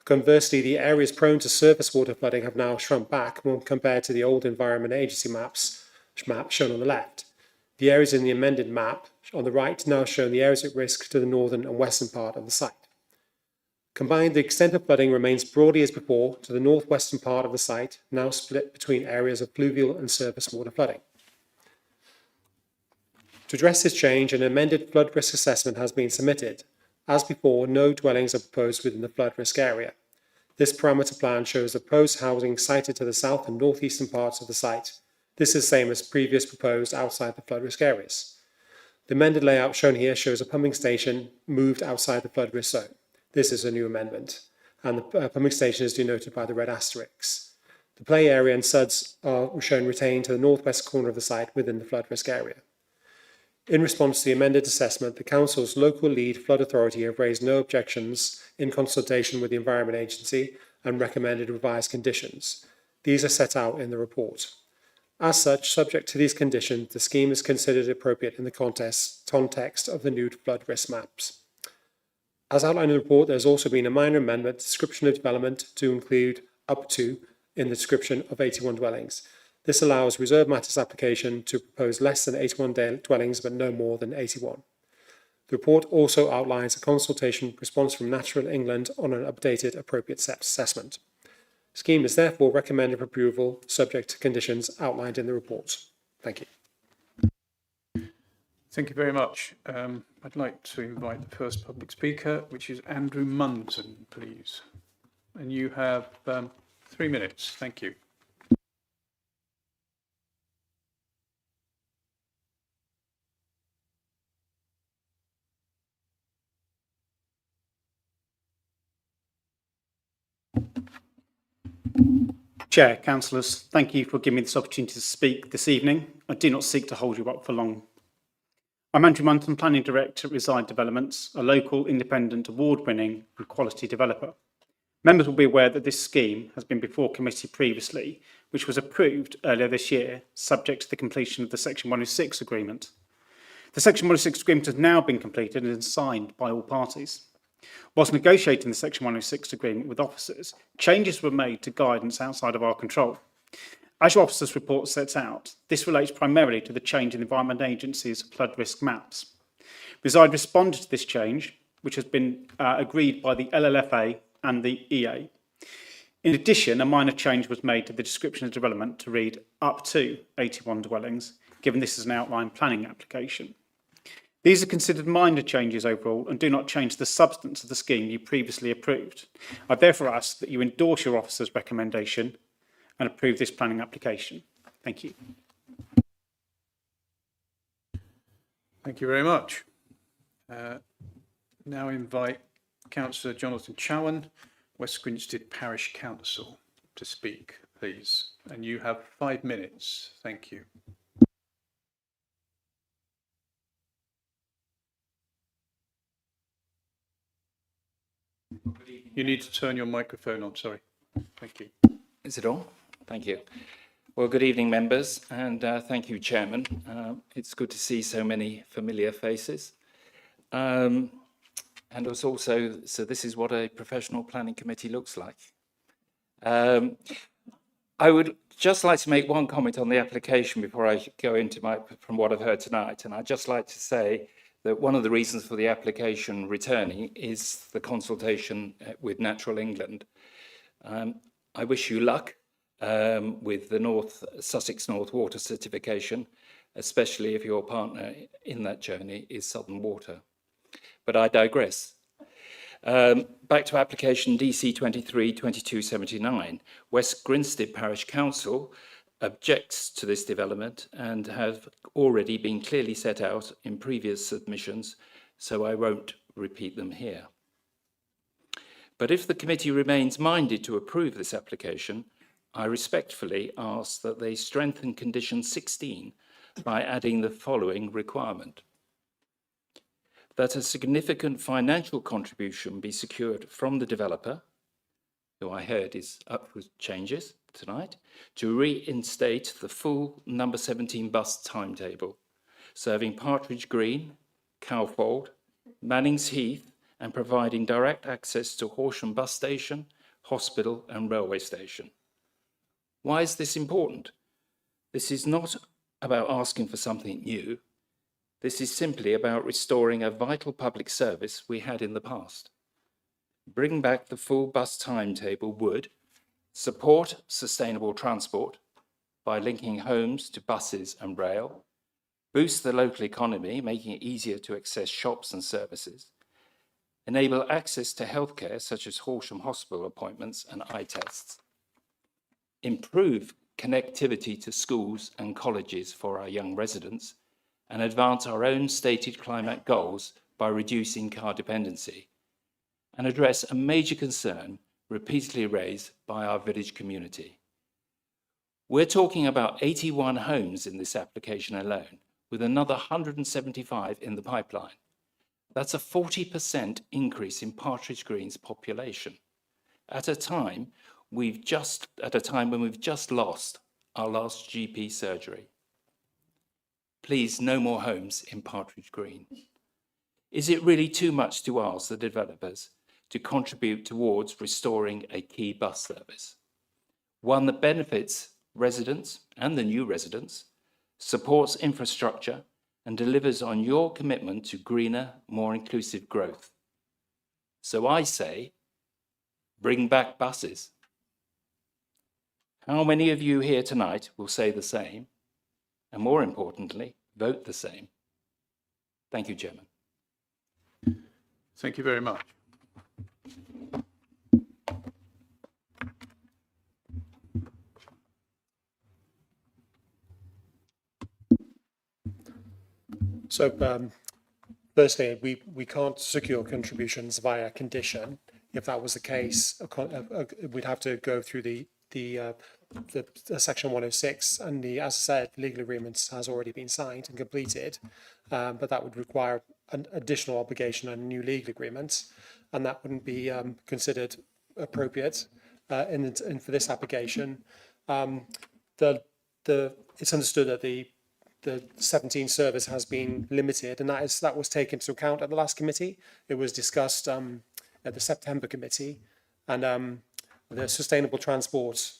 Conversely, the areas prone to surface water flooding have now shrunk back when compared to the old Environment Agency map shown on the left. The areas in the amended map on the right now show the areas at risk to the northern and western part of the site. Combined, the extent of flooding remains broadly as before to the northwestern part of the site, now split between areas of fluvial and surface water flooding. To address this change, an amended flood risk assessment has been submitted. As before, no dwellings are proposed within the flood risk area. This parameter plan shows the proposed housing sited to the south and northeastern parts of the site. This is the same as previous proposed outside the flood risk areas. The amended layout shown here shows a pumping station moved outside the flood risk zone. This is a new amendment, and the pumping station is denoted by the red asterisks. The play area and suds are shown retained to the northwest corner of the site within the flood risk area. In response to the amended assessment, the Council's local lead flood authority have raised no objections in consultation with the Environment Agency and recommended revised conditions. These are set out in the report. As such, subject to these conditions, the scheme is considered appropriate in the context of the new flood risk maps. As outlined in the report, there has also been a minor amendment, description of development, to include up to in the description of 81 dwellings. This allows reserve matters application to propose less than 81 dwellings, but no more than 81. The report also outlines a consultation response from Natural England on an updated appropriate assessment. The scheme is therefore recommended for approval, subject to conditions outlined in the report. Thank you. Thank you very much. I'd like to invite the first public speaker, which is Andrew Munson, please. And you have 3 minutes. Thank you. Chair, councillors, thank you for giving me this opportunity to speak this evening. I do not seek to hold you up for long. I'm Andrew Munson, Planning Director at Reside Developments, a local, independent, award-winning and quality developer. Members will be aware that this scheme has been before committee previously, which was approved earlier this year, subject to the completion of the Section 106 agreement. The Section 106 agreement has now been completed and is signed by all parties. Whilst negotiating the Section 106 agreement with officers, changes were made to guidance outside of our control. As your officers' report sets out, this relates primarily to the change in the Environment Agency's flood risk maps. Reside responded to this change, which has been agreed by the LLFA and the EA. In addition, a minor change was made to the description of development to read up to 81 dwellings, given this is an outline planning application. These are considered minor changes overall and do not change the substance of the scheme you previously approved. I therefore ask that you endorse your officer's recommendation and approve this planning application. Thank you. Thank you very much. Now invite Councillor Jonathan Chowan, West Grinstead Parish Council, to speak, please. And you have 5 minutes. Thank you. You need to turn your microphone on, sorry. Thank you. Is it on? Thank you. Well, good evening, members, and thank you, Chairman. It's good to see so many familiar faces. And it's also, so this is what a professional planning committee looks like. I would just like to make one comment on the application before I go into from what I've heard tonight. And I'd just like to say that one of the reasons for the application returning is the consultation with Natural England. I wish you luck with the Sussex North Water certification. especially if your partner in that journey is Southern Water. But I digress. Back to application DC 23-2279, West Grinstead Parish Council objects to this development and have already been clearly set out in previous submissions, so I won't repeat them here. But if the committee remains minded to approve this application, I respectfully ask that they strengthen condition 16 by adding the following requirement: that a significant financial contribution be secured from the developer, who I heard is up for changes tonight, to reinstate the full number 17 bus timetable, serving Partridge Green, Cowfold, Mannings Heath, and providing direct access to Horsham bus station, hospital and railway station. Why is this important? This is not about asking for something new. This is simply about restoring a vital public service we had in the past. Bring back the full bus timetable would support sustainable transport by linking homes to buses and rail, boost the local economy, making it easier to access shops and services, enable access to healthcare such as Horsham hospital appointments and eye tests, improve connectivity to schools and colleges for our young residents, and advance our own stated climate goals by reducing car dependency, and address a major concern repeatedly raised by our village community. We're talking about 81 homes in this application alone, with another 175 in the pipeline. That's a 40% increase in Partridge Green's population at a time when we've just lost our last GP surgery. Please, no more homes in Partridge Green. Is it really too much to ask the developers to contribute towards restoring a key bus service? One that benefits residents and the new residents, supports infrastructure, and delivers on your commitment to greener, more inclusive growth. So I say, bring back buses. How many of you here tonight will say the same? And more importantly, vote the same? Thank you, Chairman. Thank you very much. So, firstly, we can't secure contributions via condition. If that was the case, we'd have to go through the Section 106, and as I said, legal agreements has already been signed and completed, but that would require an additional obligation and a new legal agreement, and that wouldn't be considered appropriate for this application. It's understood that the 17 service has been limited, and that was taken into account at the last committee. It was discussed at the September committee, and the sustainable transport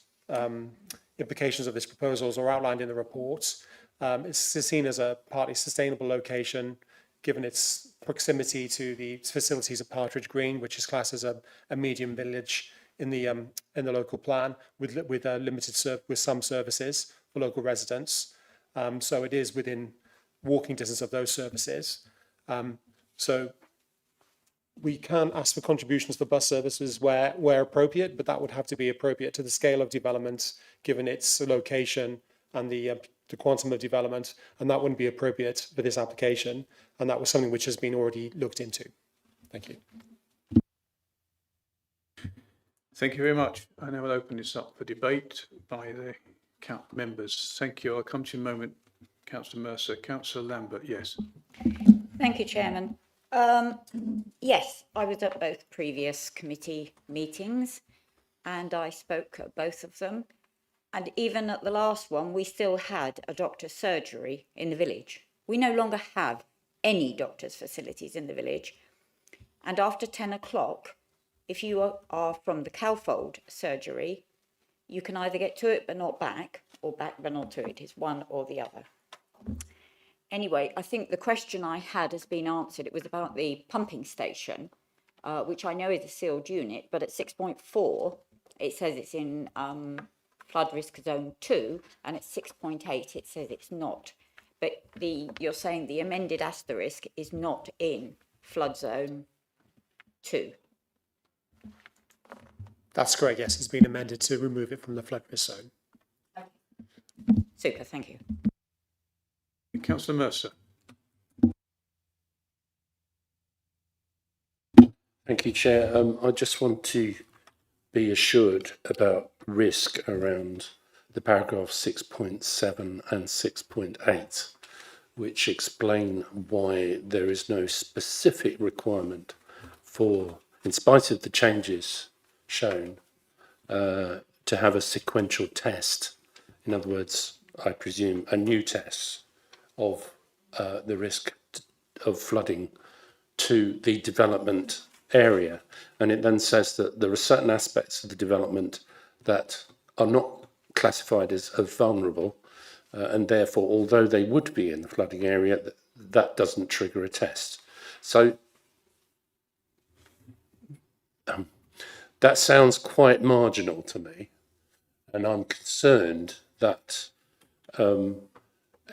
implications of this proposals are outlined in the report. It's seen as a partly sustainable location, given its proximity to the facilities of Partridge Green, which is classed as a medium village in the local plan, with some services for local residents. So it is within walking distance of those services. So we can ask for contributions for bus services where appropriate, but that would have to be appropriate to the scale of development, given its location and the quantum of development, and that wouldn't be appropriate for this application. And that was something which has been already looked into. Thank you. Thank you very much. I now will open this up for debate by the members. Thank you. I'll come to you in a moment, Councillor Mercer. Councillor Lambert, yes. Thank you, Chairman. Yes, I was at both previous committee meetings and I spoke at both of them. And even at the last one, we still had a doctor's surgery in the village. We no longer have any doctor's facilities in the village. And after 10 o'clock, if you are from the Cowfold surgery, you can either get to it but not back, or back but not to it. It's one or the other. Anyway, I think the question I had has been answered. It was about the pumping station, which I know is a sealed unit, but at 6.4, it says it's in flood risk zone 2, and at 6.8, it says it's not. But you're saying the amended asterisk is not in flood zone 2. That's correct, yes. It's been amended to remove it from the flood risk zone. Super, thank you. Councillor Mercer. Thank you, Chair. I just want to be assured about risk around the paragraph 6.7 and 6.8, which explain why there is no specific requirement for, in spite of the changes shown, to have a sequential test. In other words, I presume a new test of the risk of flooding to the development area. And it then says that there are certain aspects of the development that are not classified as vulnerable, and therefore, although they would be in the flooding area, that doesn't trigger a test. So that sounds quite marginal to me, and I'm concerned that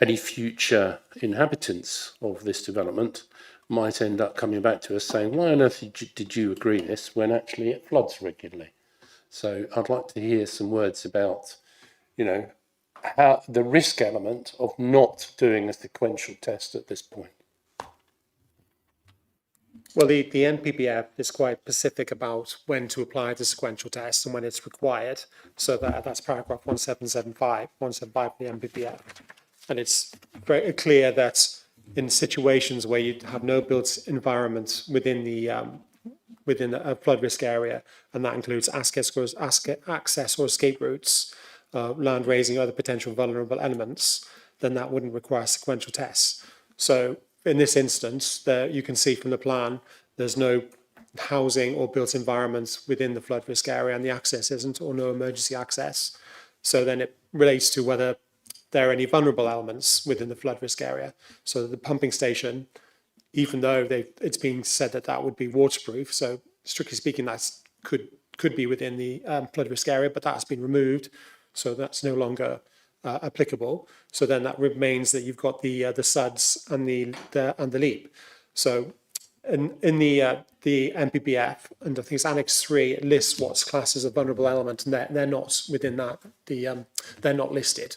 any future inhabitants of this development might end up coming back to us saying, why on earth did you agree this when actually it floods regularly? So I'd like to hear some words about, how the risk element of not doing a sequential test at this point. Well, the NPPF is quite specific about when to apply the sequential test and when it's required. So that's paragraph 1775 of the NPPF. And it's very clear that in situations where you have no built environment within a flood risk area, and that includes access or escape routes, land raising, or other potential vulnerable elements, then that wouldn't require sequential tests. So in this instance, you can see from the plan, there's no housing or built environments within the flood risk area, and the access isn't, or no emergency access. So then it relates to whether there are any vulnerable elements within the flood risk area. So the pumping station, even though it's being said that would be waterproof, so strictly speaking, that could be within the flood risk area, but that's been removed, so that's no longer applicable. So then that remains that you've got the SUDS and the LEAP. So in the NPPF, and I think it's Annex 3, it lists what's classed as a vulnerable element, and they're not within that. They're not listed.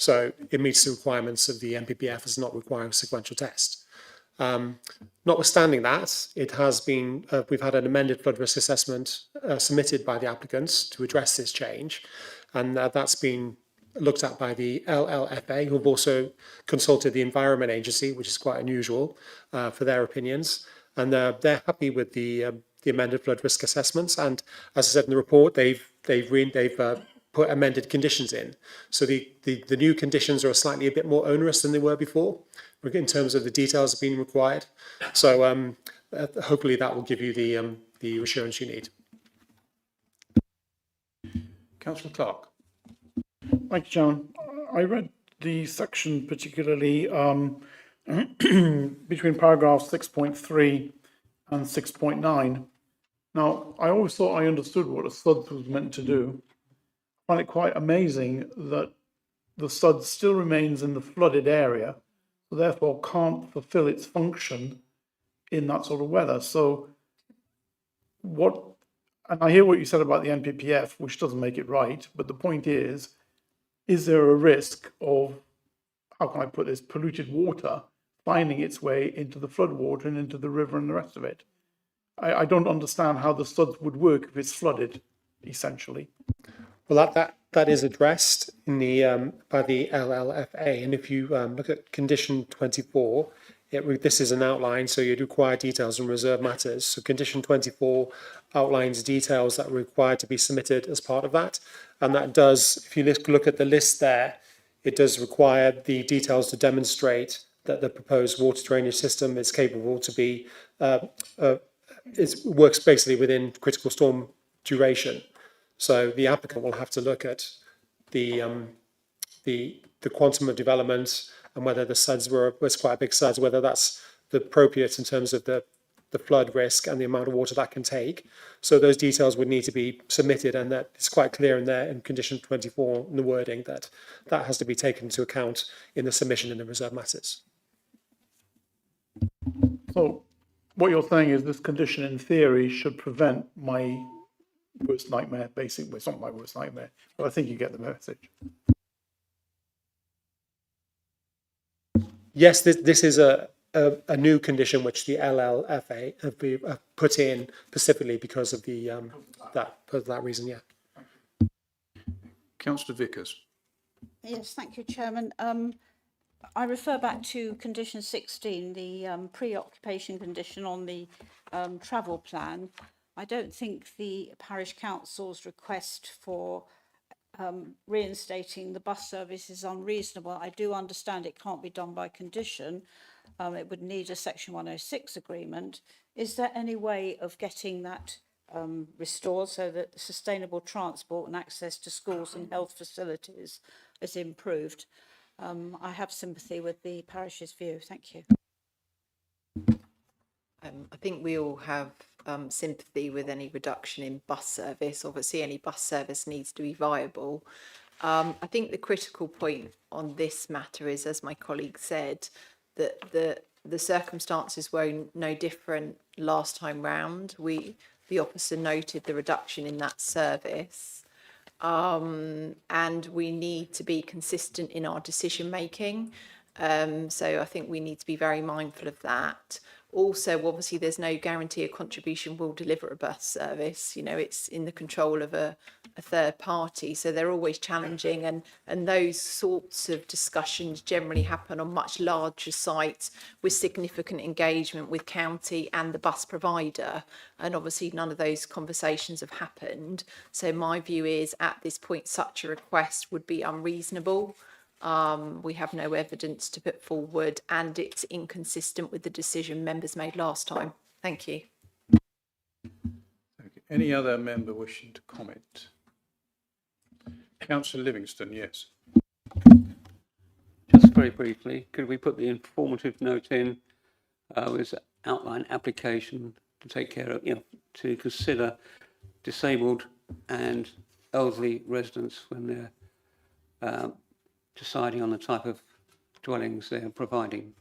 So it meets the requirements of the NPPF as not requiring a sequential test. Notwithstanding that, it has been, we've had an amended flood risk assessment submitted by the applicants to address this change, and that's been looked at by the LLFA, who've also consulted the Environment Agency, which is quite unusual, for their opinions, and they're happy with the amended flood risk assessments. And as I said in the report, they've put amended conditions in. So the new conditions are slightly a bit more onerous than they were before in terms of the details being required. So hopefully that will give you the assurance you need. Councillor Clark. Thank you, Chairman. I read the section particularly between paragraphs 6.3 and 6.9. Now, I always thought I understood what a SUDS was meant to do. I find it quite amazing that the SUDS still remains in the flooded area, so therefore can't fulfill its function in that sort of weather. So and I hear what you said about the NPPF, which doesn't make it right, but the point is there a risk of, how can I put this, polluted water finding its way into the floodwater and into the river and the rest of it? I don't understand how the SUDS would work if it's flooded, essentially. Well, that is addressed in the by the LLFA, and if you look at condition 24, this is an outline, so you'd require details on reserved matters. So condition 24 outlines details that are required to be submitted as part of that, and that does, if you look at the list there, it does require the details to demonstrate that the proposed water drainage system is capable to be, works basically within critical storm duration. So the applicant will have to look at the quantum of development and whether the SUDS was quite a big SUDS, whether that's appropriate in terms of the the flood risk and the amount of water that can take. So those details would need to be submitted, and that it's quite clear in there in condition 24 in the wording that that has to be taken into account in the submission in the reserve matters. So what you're saying is this condition in theory should prevent my worst nightmare, basically. It's not my worst nightmare, but I think you get the message. Yes, this is a new condition which the LLFA have put in specifically because of the for that reason. Yeah. Councillor Vickers. Yes, thank you, Chairman. I refer back to condition 16, the preoccupation condition on the travel plan. I don't think the parish council's request for reinstating the bus service is unreasonable. I do understand it can't be done by condition. It would need a Section 106 agreement. Is there any way of getting that restored so that the sustainable transport and access to schools and health facilities is improved? I have sympathy with the parish's view. Thank you. I think we all have sympathy with any reduction in bus service. Obviously, any bus service needs to be viable. I think the critical point on this matter is, as my colleague said, that the circumstances were no different last time round. The officer noted the reduction in that service, and we need to be consistent in our decision making. So I think we need to be very mindful of that. Also, obviously, there's no guarantee a contribution will deliver a bus service. You know, it's in the control of a third party. So they're always challenging. And those sorts of discussions generally happen on much larger sites with significant engagement with county and the bus provider. And obviously, none of those conversations have happened. So my view is, at this point, such a request would be unreasonable. We have no evidence to put forward, and it's inconsistent with the decision members made last time. Thank you. Okay. Any other member wishing to comment? Councillor Livingston, yes. Just very briefly, could we put the informative note in with outline application to take care of, to consider disabled and elderly residents when they're deciding on the type of dwellings they're providing?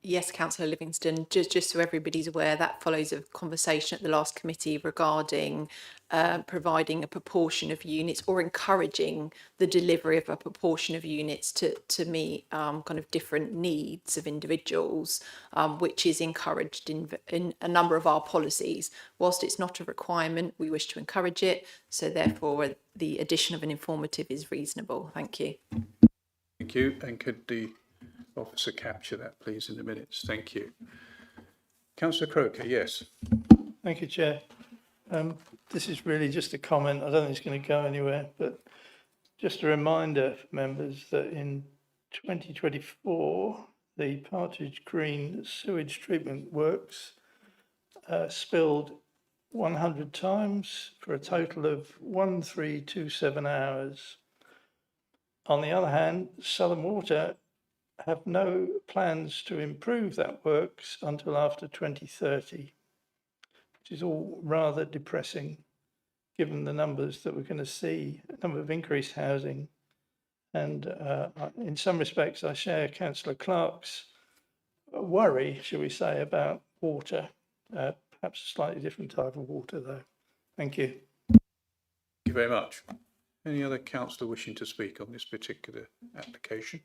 Yes, Councillor Livingston, just so everybody's aware, that follows a conversation at the last committee regarding providing a proportion of units or encouraging the delivery of a proportion of units to meet kind of different needs of individuals, which is encouraged in a number of our policies. Whilst it's not a requirement, we wish to encourage it. So therefore, the addition of an informative is reasonable. Thank you. Thank you. And could the officer capture that, please, in the minutes? Thank you. Councillor Croker, yes. Thank you, Chair. This is really just a comment. I don't think it's going to go anywhere, but just a reminder for members that in 2024, the Partridge Green sewage treatment works spilled 100 times for a total of 1327 hours. On the other hand, Southern Water have no plans to improve that works until after 2030, which is all rather depressing given the numbers that we're going to see, a number of increased housing. And in some respects, I share Councillor Clark's worry, shall we say, about water, perhaps a slightly different type of water though. Thank you. Thank you very much. Any other councillor wishing to speak on this particular application?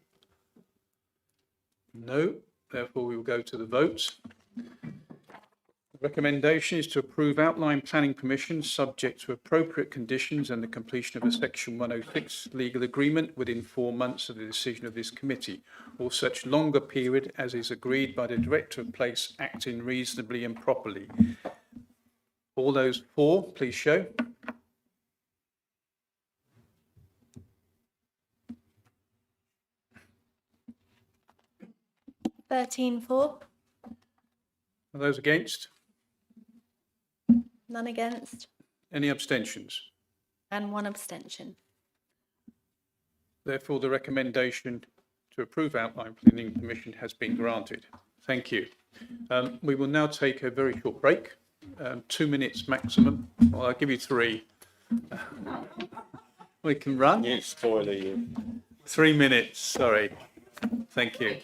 No, therefore we will go to the vote. The recommendation is to approve outline planning permission subject to appropriate conditions and the completion of a Section 106 legal agreement within 4 months of the decision of this committee, or such longer period as is agreed by the Director of Place acting reasonably and properly. All those for, please show. For. Are those against? None against. Any abstentions? And 1 abstention. Therefore, the recommendation to approve outline planning permission has been granted. Thank you. We will now take a very short break, 2 minutes maximum. Well, I'll give you 3. We can run. You spoiler, you. 3 minutes, sorry. Thank you.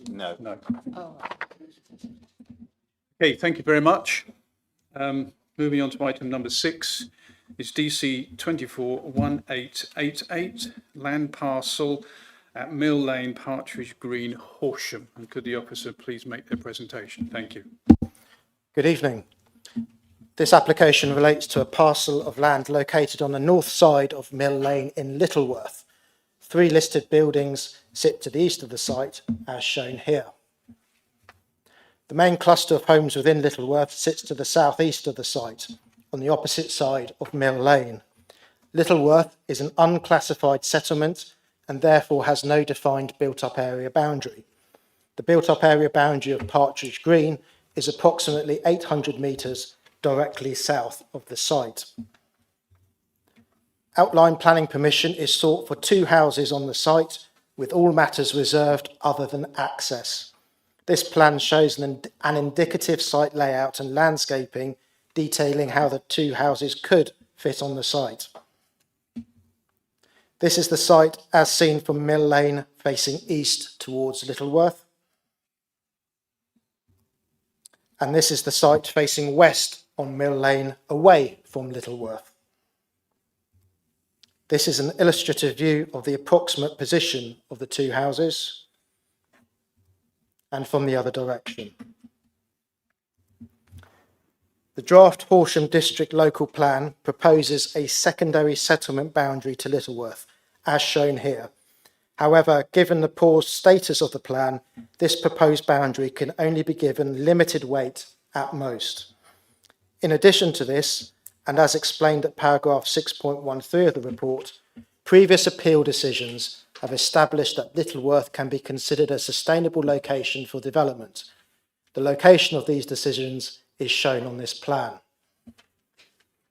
No. No. Oh. Okay, thank you very much. Moving on to item number 6 is DC 241888, land parcel at Mill Lane, Partridge Green, Horsham. And could the officer please make their presentation? Thank you. Good evening. This application relates to a parcel of land located on the north side of Mill Lane in Littleworth. 3 listed buildings sit to the east of the site, as shown here. The main cluster of homes within Littleworth sits to the southeast of the site, on the opposite side of Mill Lane. Littleworth is an unclassified settlement and therefore has no defined built-up area boundary. The built-up area boundary of Partridge Green is approximately 800 metres directly south of the site. Outline planning permission is sought for 2 houses on the site, with all matters reserved other than access. This plan shows an indicative site layout and landscaping detailing how the 2 houses could fit on the site. This is the site as seen from Mill Lane facing east towards Littleworth. And this is the site facing west on Mill Lane away from Littleworth. This is an illustrative view of the approximate position of the 2 houses and from the other direction. The draft Horsham District Local Plan proposes a secondary settlement boundary to Littleworth, as shown here. However, given the poor status of the plan, this proposed boundary can only be given limited weight at most. In addition to this, and as explained at paragraph 6.13 of the report, previous appeal decisions have established that Littleworth can be considered a sustainable location for development. The location of these decisions is shown on this plan.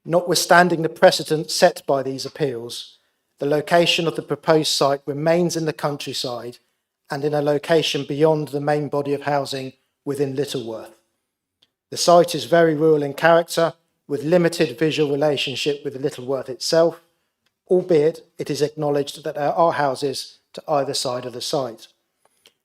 Notwithstanding the precedent set by these appeals, the location of the proposed site remains in the countryside and in a location beyond the main body of housing within Littleworth. The site is very rural in character, with limited visual relationship with Littleworth itself, albeit it is acknowledged that there are houses to either side of the site.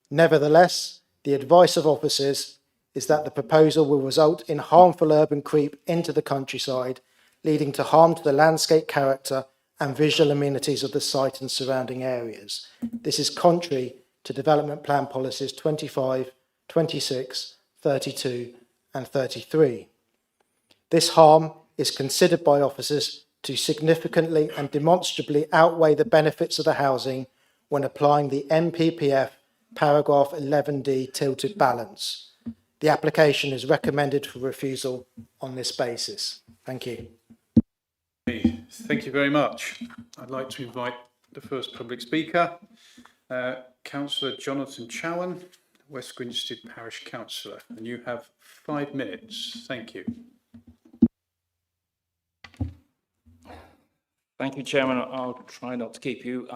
Nevertheless, the advice of officers is that the proposal will result in harmful urban creep into the countryside, leading to harm to the landscape character and visual amenities of the site and surrounding areas. This is contrary to Development Plan Policies 25, 26, 32 and 33. This harm is considered by officers to significantly and demonstrably outweigh the benefits of the housing when applying the NPPF paragraph 11D tilted balance. The application is recommended for refusal on this basis. Thank you. Thank you very much. I'd like to invite the first public speaker, Councillor Jonathan Chowan, West Grinstead Parish Councillor, and you have 5 minutes. Thank you. Thank you, Chairman. I'll try not to keep you.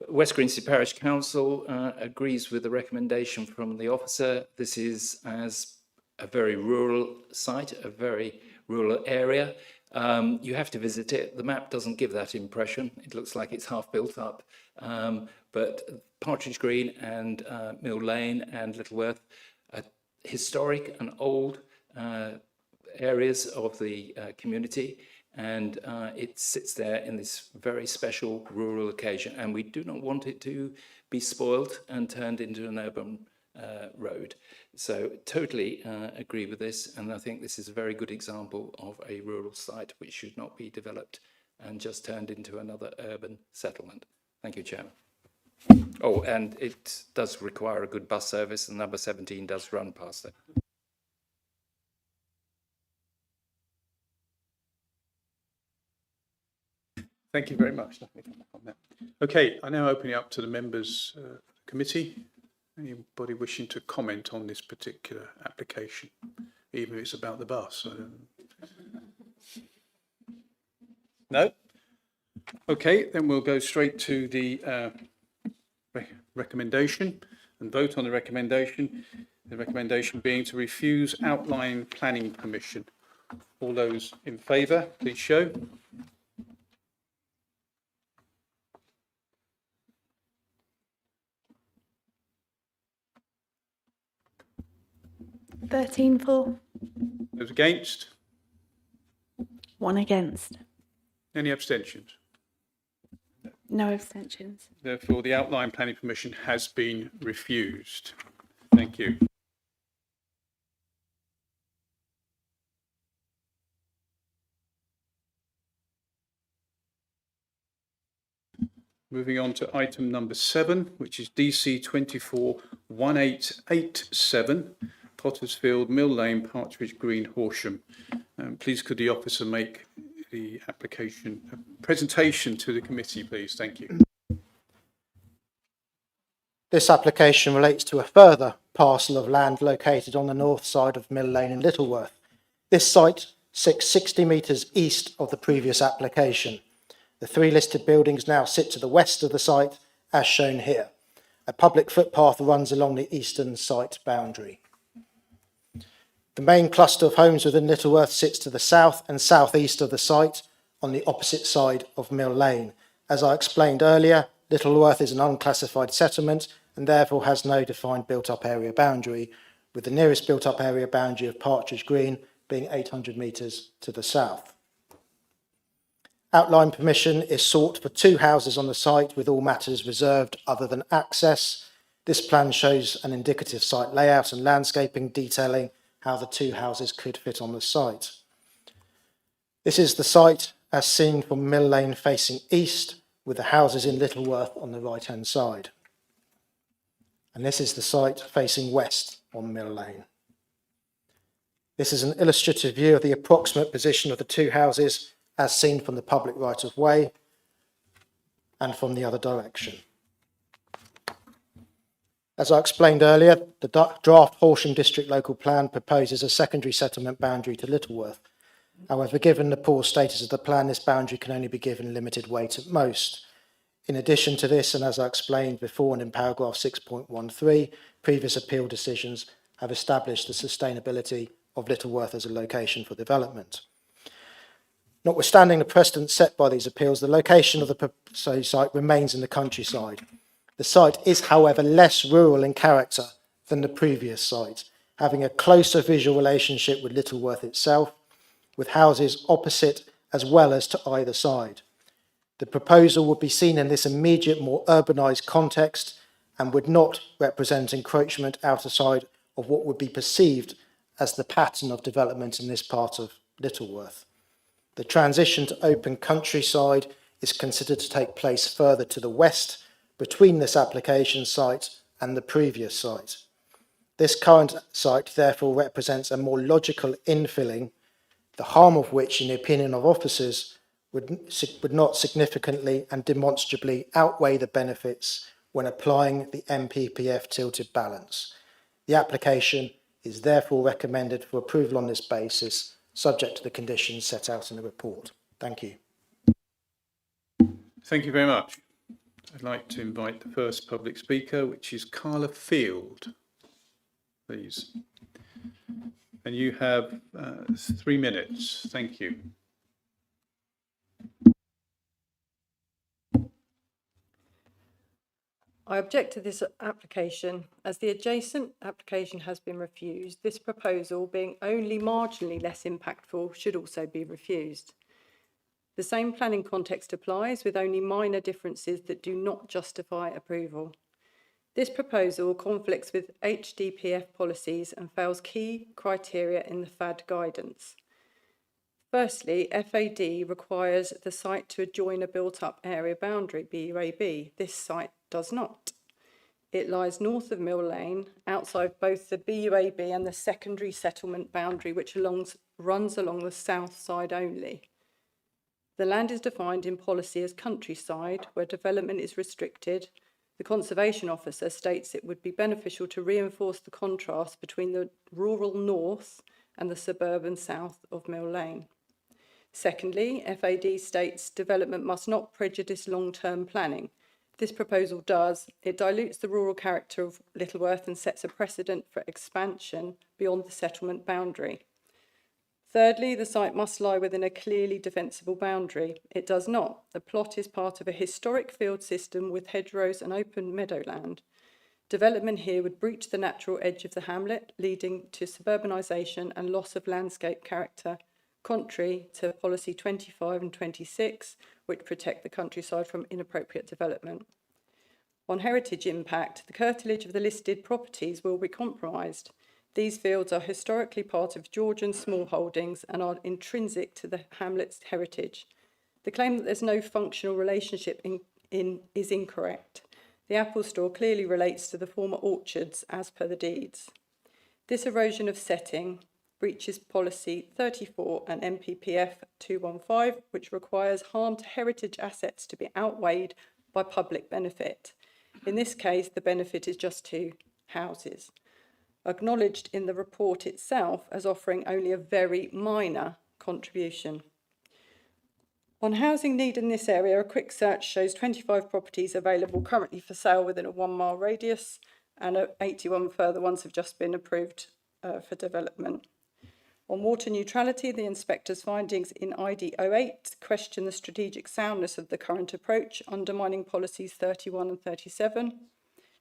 West Grinstead Parish Council agrees with the recommendation from the officer. This is as a very rural site, a very rural area. You have to visit it. The map doesn't give that impression. It looks like it's half built up. But Partridge Green and Mill Lane and Littleworth are historic and old areas of the community. And it sits there in this very special rural occasion, and we do not want it to be spoilt and turned into an urban road. So totally agree with this, and I think this is a very good example of a rural site which should not be developed and just turned into another urban settlement. Thank you, Chairman. Oh, and it does require a good bus service, and number 17 does run past it. Thank you very much. Okay, I now open it up to the members of the committee. Anybody wishing to comment on this particular application, even if it's about the bus? No? Okay, then we'll go straight to the recommendation and vote on the recommendation. The recommendation being to refuse outline planning permission. All those in favour, please show. 13 for. Those against? 1 against. Any abstentions? No abstentions. Therefore, the outline planning permission has been refused. Thank you. Moving on to item number 7, which is DC 241887, Pottersfield, Mill Lane, Partridge Green, Horsham. Please could the officer make the presentation to the committee, please? Thank you. This application relates to a further parcel of land located on the north side of Mill Lane in Littleworth. This site sits 60 metres east of the previous application. The 3 listed buildings now sit to the west of the site, as shown here. A public footpath runs along the eastern site boundary. The main cluster of homes within Littleworth sits to the south and southeast of the site, on the opposite side of Mill Lane. As I explained earlier, Littleworth is an unclassified settlement and therefore has no defined built-up area boundary, with the nearest built-up area boundary of Partridge Green being 800 metres to the south. Outline permission is sought for 2 houses on the site, with all matters reserved other than access. This plan shows an indicative site layout and landscaping detailing how the 2 houses could fit on the site. This is the site as seen from Mill Lane facing east, with the houses in Littleworth on the right-hand side. And this is the site facing west on Mill Lane. This is an illustrative view of the approximate position of the 2 houses as seen from the public right-of-way and from the other direction. As I explained earlier, the draft Horsham District Local Plan proposes a secondary settlement boundary to Littleworth. However, given the poor status of the plan, this boundary can only be given limited weight at most. In addition to this, and as I explained before and in paragraph 6.13, previous appeal decisions have established the sustainability of Littleworth as a location for development. Notwithstanding the precedent set by these appeals, the location of the proposed site remains in the countryside. The site is, however, less rural in character than the previous site, having a closer visual relationship with Littleworth itself, with houses opposite as well as to either side. The proposal would be seen in this immediate, more urbanised context and would not represent encroachment outside of what would be perceived as the pattern of development in this part of Littleworth. The transition to open countryside is considered to take place further to the west, between this application site and the previous site. This current site therefore represents a more logical infilling, the harm of which, in the opinion of officers, would not significantly and demonstrably outweigh the benefits when applying the MPPF tilted balance. The application is therefore recommended for approval on this basis, subject to the conditions set out in the report. Thank you. Thank you very much. I'd like to invite the first public speaker, which is Carla Field, please. And you have 3 minutes. Thank you. I object to this application as the adjacent application has been refused. This proposal, being only marginally less impactful, should also be refused. The same planning context applies, with only minor differences that do not justify approval. This proposal conflicts with HDPF policies and fails key criteria in the FAD guidance. Firstly, FAD requires the site to adjoin a built-up area boundary, BUAB. This site does not. It lies north of Mill Lane, outside both the BUAB and the secondary settlement boundary, which runs along the south side only. The land is defined in policy as countryside, where development is restricted. The Conservation Officer states it would be beneficial to reinforce the contrast between the rural north and the suburban south of Mill Lane. Secondly, FAD states development must not prejudice long-term planning. This proposal does. It dilutes the rural character of Littleworth and sets a precedent for expansion beyond the settlement boundary. Thirdly, the site must lie within a clearly defensible boundary. It does not. The plot is part of a historic field system with hedgerows and open meadowland. Development here would breach the natural edge of the hamlet, leading to suburbanisation and loss of landscape character, contrary to policy 25 and 26, which protect the countryside from inappropriate development. On heritage impact, the curtilage of the listed properties will be compromised. These fields are historically part of Georgian smallholdings and are intrinsic to the hamlet's heritage. The claim that there's no functional relationship is incorrect. The apple store clearly relates to the former orchards as per the deeds. This erosion of setting breaches policy 34 and MPPF 215, which requires harm to heritage assets to be outweighed by public benefit. In this case, the benefit is just to houses, acknowledged in the report itself as offering only a very minor contribution. On housing need in this area, a quick search shows 25 properties available currently for sale within a 1 mile radius, and 81 further ones have just been approved for development. On water neutrality, the inspector's findings in ID 08 question the strategic soundness of the current approach, undermining policies 31 and 37.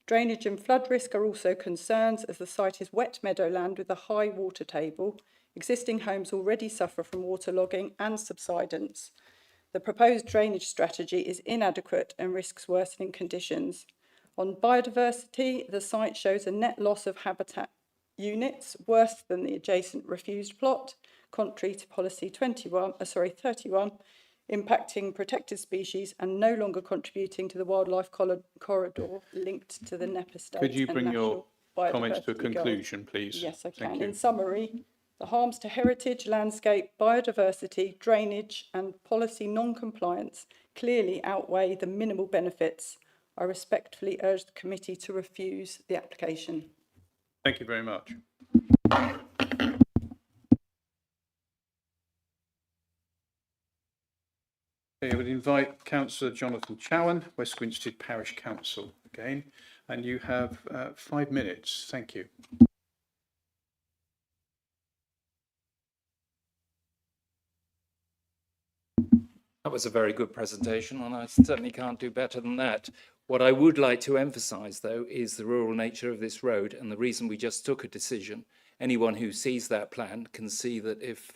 Drainage and flood risk are also concerns, as the site is wet meadowland with a high water table. Existing homes already suffer from waterlogging and subsidence. The proposed drainage strategy is inadequate and risks worsening conditions. On biodiversity, the site shows a net loss of habitat units, worse than the adjacent refused plot, contrary to policy 31, impacting protected species and no longer contributing to the wildlife corridor linked to the NEP estate. Could you bring your comments to a conclusion, please? Yes, I can. Thank you. In summary, the harms to heritage, landscape, biodiversity, drainage and policy non-compliance clearly outweigh the minimal benefits. I respectfully urge the committee to refuse the application. Thank you very much. Okay, I would invite Councillor Jonathan Chowan, West Grinstead Parish Council again, and you have 5 minutes. Thank you. That was a very good presentation, and I certainly can't do better than that. What I would like to emphasise, though, is the rural nature of this road and the reason we just took a decision. Anyone who sees that plan can see that if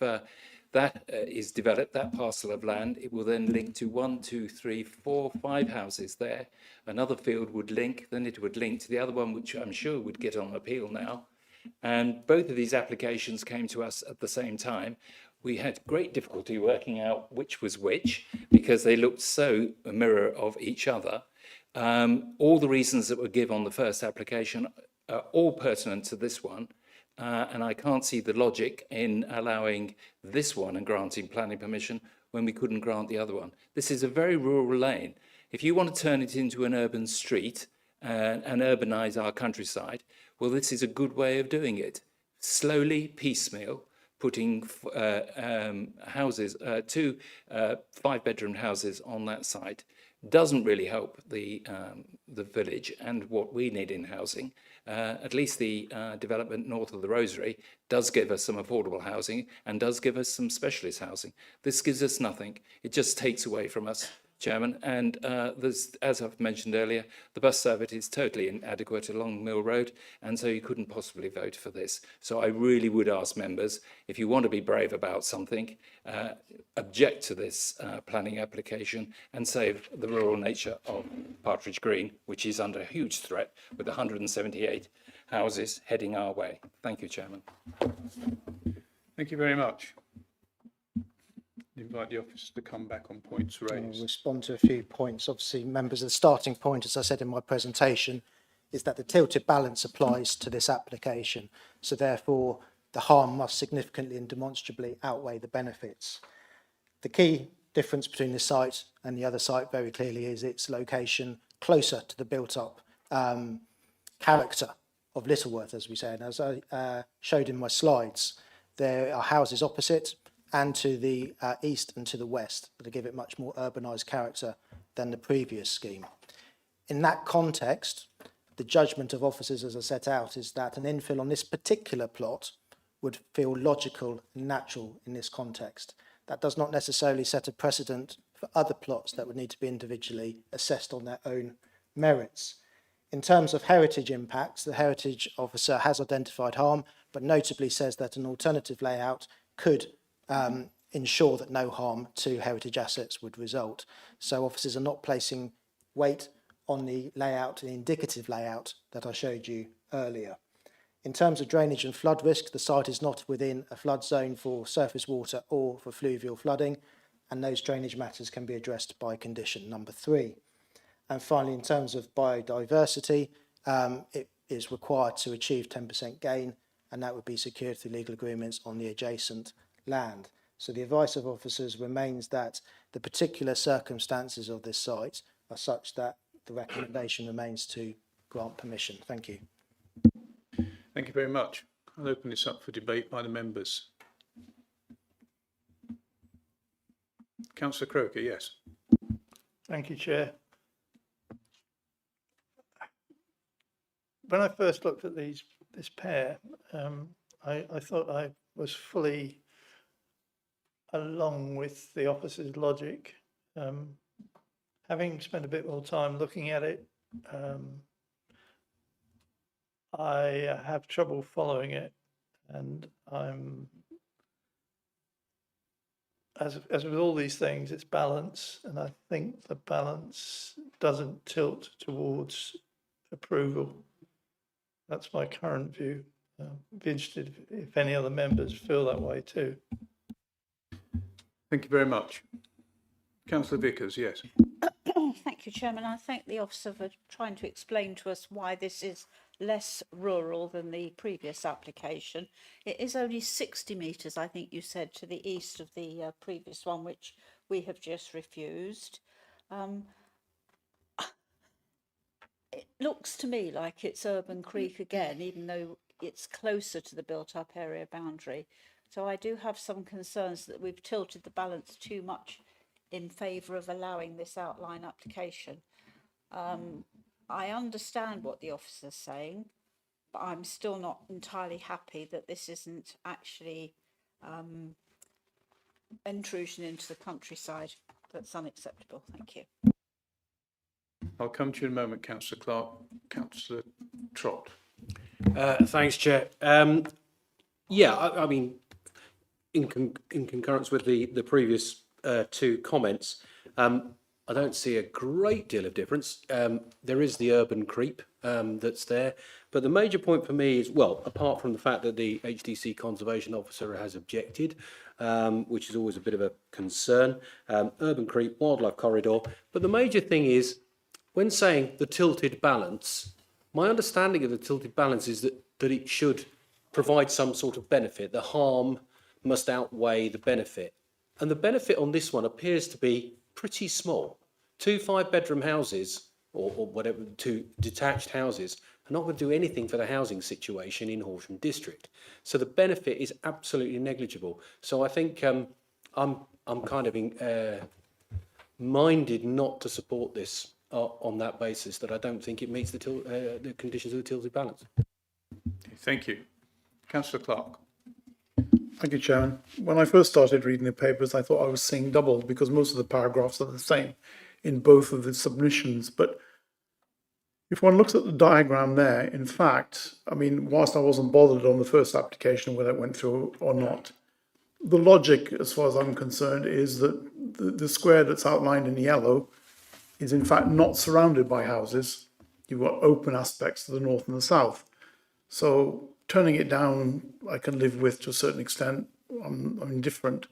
that is developed, that parcel of land, it will then link to 1, 2, 3, 4, 5 houses there. Another field would link, then it would link to the other one, which I'm sure would get on appeal now. And both of these applications came to us at the same time. We had great difficulty working out which was which because they looked so a mirror of each other. All the reasons that were given on the first application are all pertinent to this one. And I can't see the logic in allowing this one and granting planning permission when we couldn't grant the other one. This is a very rural lane. If you want to turn it into an urban street and urbanize our countryside, well, this is a good way of doing it. Slowly, piecemeal, putting houses, 2 5-bedroom houses on that site doesn't really help the village and what we need in housing. At least the development north of the Rosary does give us some affordable housing and does give us some specialist housing. This gives us nothing. It just takes away from us, Chairman. And there's, as I've mentioned earlier, the bus service is totally inadequate along Mill Road, and so you couldn't possibly vote for this. So I really would ask members, if you want to be brave about something, object to this planning application and save the rural nature of Partridge Green, which is under huge threat with 178 houses heading our way. Thank you, Chairman. Thank you very much. Invite the officer to come back on points raised. I'll respond to a few points. Obviously, members, the starting point, as I said in my presentation, is that the tilted balance applies to this application. So therefore, the harm must significantly and demonstrably outweigh the benefits. The key difference between this site and the other site very clearly is its location closer to the built-up character of Littleworth, as we say. And as I showed in my slides, there are houses opposite and to the east and to the west that give it much more urbanised character than the previous scheme. In that context, the judgment of officers, as I set out, is that an infill on this particular plot would feel logical and natural in this context. That does not necessarily set a precedent for other plots that would need to be individually assessed on their own merits. In terms of heritage impacts, the heritage officer has identified harm, but notably says that an alternative layout could ensure that no harm to heritage assets would result. So officers are not placing weight on the layout, the indicative layout that I showed you earlier. In terms of drainage and flood risk, the site is not within a flood zone for surface water or for fluvial flooding, and those drainage matters can be addressed by condition number 3. And finally, in terms of biodiversity, it is required to achieve 10% gain, and that would be secured through legal agreements on the adjacent land. So the advice of officers remains that the particular circumstances of this site are such that the recommendation remains to grant permission. Thank you. Thank you very much. I'll open this up for debate by the members. Councillor Croker, yes. Thank you, Chair. When I first looked at this pair, I thought I was fully along with the officer's logic. Having spent a bit more time looking at it, I have trouble following it, and I'm, as with all these things, it's balance, and I think the balance doesn't tilt towards approval. That's my current view. I'd be interested if any other members feel that way too. Thank you very much. Councillor Vickers, yes. Thank you, Chairman. I thank the officer for trying to explain to us why this is less rural than the previous application. It is only 60 metres, I think you said, to the east of the previous one, which we have just refused. It looks to me like it's Urban Creek again, even though it's closer to the built-up area boundary. So I do have some concerns that we've tilted the balance too much in favour of allowing this outline application. I understand what the officer's saying, but I'm still not entirely happy that this isn't actually intrusion into the countryside. That's unacceptable. Thank you. I'll come to you in a moment, Councillor Clark. Councillor Trott. Thanks, Chair. Yeah, I mean, in concurrence with the previous two comments, I don't see a great deal of difference. There is the urban creep that's there, but the major point for me is, well, apart from the fact that the HDC Conservation Officer has objected, which is always a bit of a concern, urban creep, wildlife corridor, but the major thing is, when saying the tilted balance, my understanding of the tilted balance is that it should provide some sort of benefit. The harm must outweigh the benefit. And the benefit on this one appears to be pretty small. 2 5-bedroom houses, or whatever, 2 detached houses, are not going to do anything for the housing situation in Horsham district. So the benefit is absolutely negligible. So I think I'm kind of minded not to support this on that basis, that I don't think it meets the conditions of the tilted balance. Thank you. Councillor Clark. Thank you, Chairman. When I first started reading the papers, I thought I was seeing double because most of the paragraphs are the same in both of the submissions. But if one looks at the diagram there, in fact, I mean, whilst I wasn't bothered on the first application whether it went through or not, the logic, as far as I'm concerned, is that the square that's outlined in yellow is in fact not surrounded by houses. You've got open aspects to the north and the south. So turning it down, I can live with to a certain extent. I'm indifferent.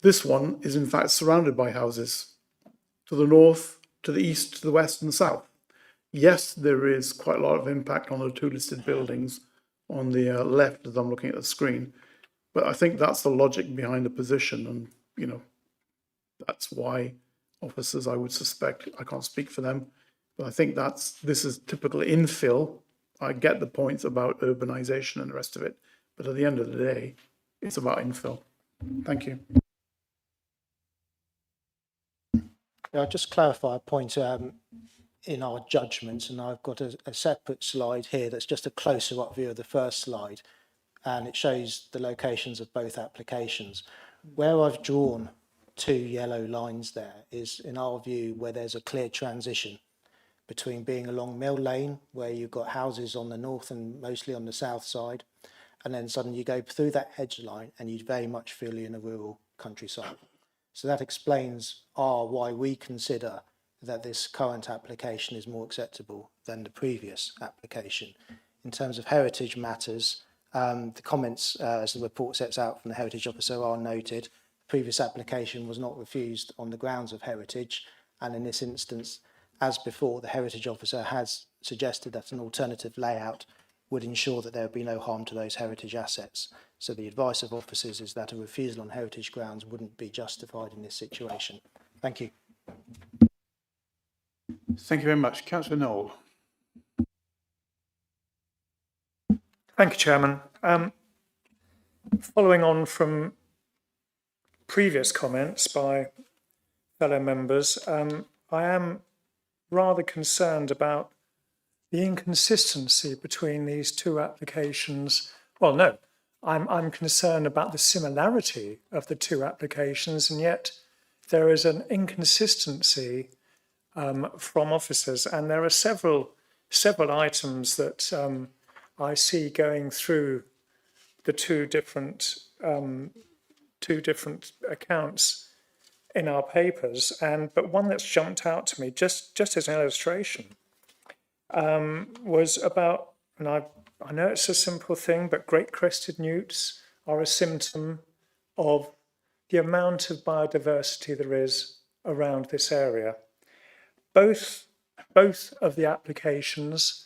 This one is in fact surrounded by houses to the north, to the east, to the west and the south. Yes, there is quite a lot of impact on the 2 listed buildings on the left as I'm looking at the screen. But I think that's the logic behind the position. And, you know, that's why officers, I would suspect, I can't speak for them, but I think this is typical infill. I get the points about urbanization and the rest of it, but at the end of the day, it's about infill. Thank you. I'll just clarify a point in our judgments, and I've got a separate slide here that's just a closer up view of the first slide, and it shows the locations of both applications. Where I've drawn 2 yellow lines there is, in our view, where there's a clear transition between being along Mill Lane, where you've got houses on the north and mostly on the south side, and then suddenly you go through that hedge line and you very much feel you're in a rural countryside. So that explains why we consider that this current application is more acceptable than the previous application. In terms of heritage matters, the comments, as the report sets out from the heritage officer, are noted. The previous application was not refused on the grounds of heritage, and in this instance, as before, the heritage officer has suggested that an alternative layout would ensure that there would be no harm to those heritage assets. So the advice of officers is that a refusal on heritage grounds wouldn't be justified in this situation. Thank you. Thank you very much. Councillor Knoll. Thank you, Chairman. Following on from previous comments by fellow members, I am rather concerned about the inconsistency between these two applications. Well, no, I'm concerned about the similarity of the two applications, and yet there is an inconsistency from officers, and there are several items that I see going through the two different accounts in our papers, but one that's jumped out to me just as an illustration was about, and I know it's a simple thing, but great crested newts are a symptom of the amount of biodiversity there is around this area. Both of the applications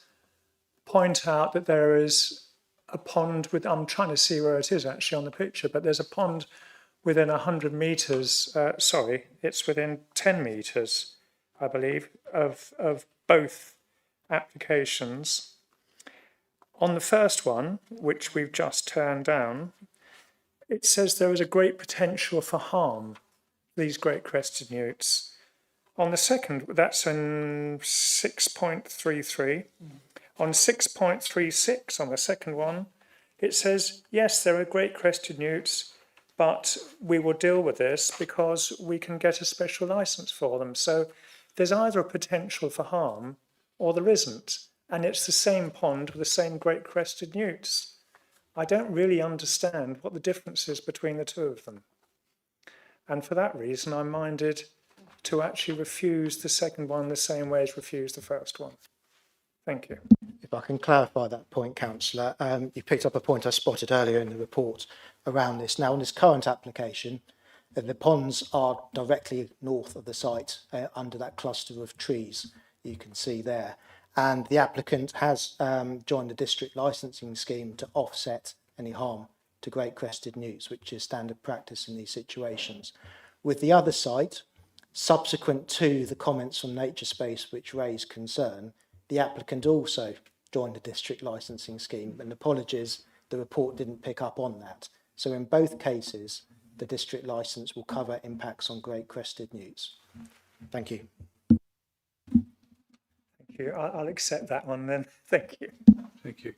point out that there is a pond with, I'm trying to see where it is actually on the picture, but there's a pond within 100 metres, sorry, it's within 10 metres, I believe, of both applications. On the first one, which we've just turned down, it says there is a great potential for harm, these great crested newts. On the second, that's in 6.33. On 6.36, on the second one, it says, yes, there are great crested newts, but we will deal with this because we can get a special licence for them. So there's either a potential for harm or there isn't. And it's the same pond with the same great crested newts. I don't really understand what the difference is between the two of them. And for that reason, I'm minded to actually refuse the second one the same way as refuse the first one. Thank you. If I can clarify that point, Councillor, you picked up a point I spotted earlier in the report around this. Now, on this current application, the ponds are directly north of the site under that cluster of trees you can see there. And the applicant has joined the district licensing scheme to offset any harm to great crested newts, which is standard practice in these situations. With the other site, subsequent to the comments from Nature Space which raised concern, the applicant also joined the district licensing scheme, and apologies, the report didn't pick up on that. So in both cases, the district licence will cover impacts on great crested newts. Thank you. Thank you. I'll accept that one then. Thank you. Thank you.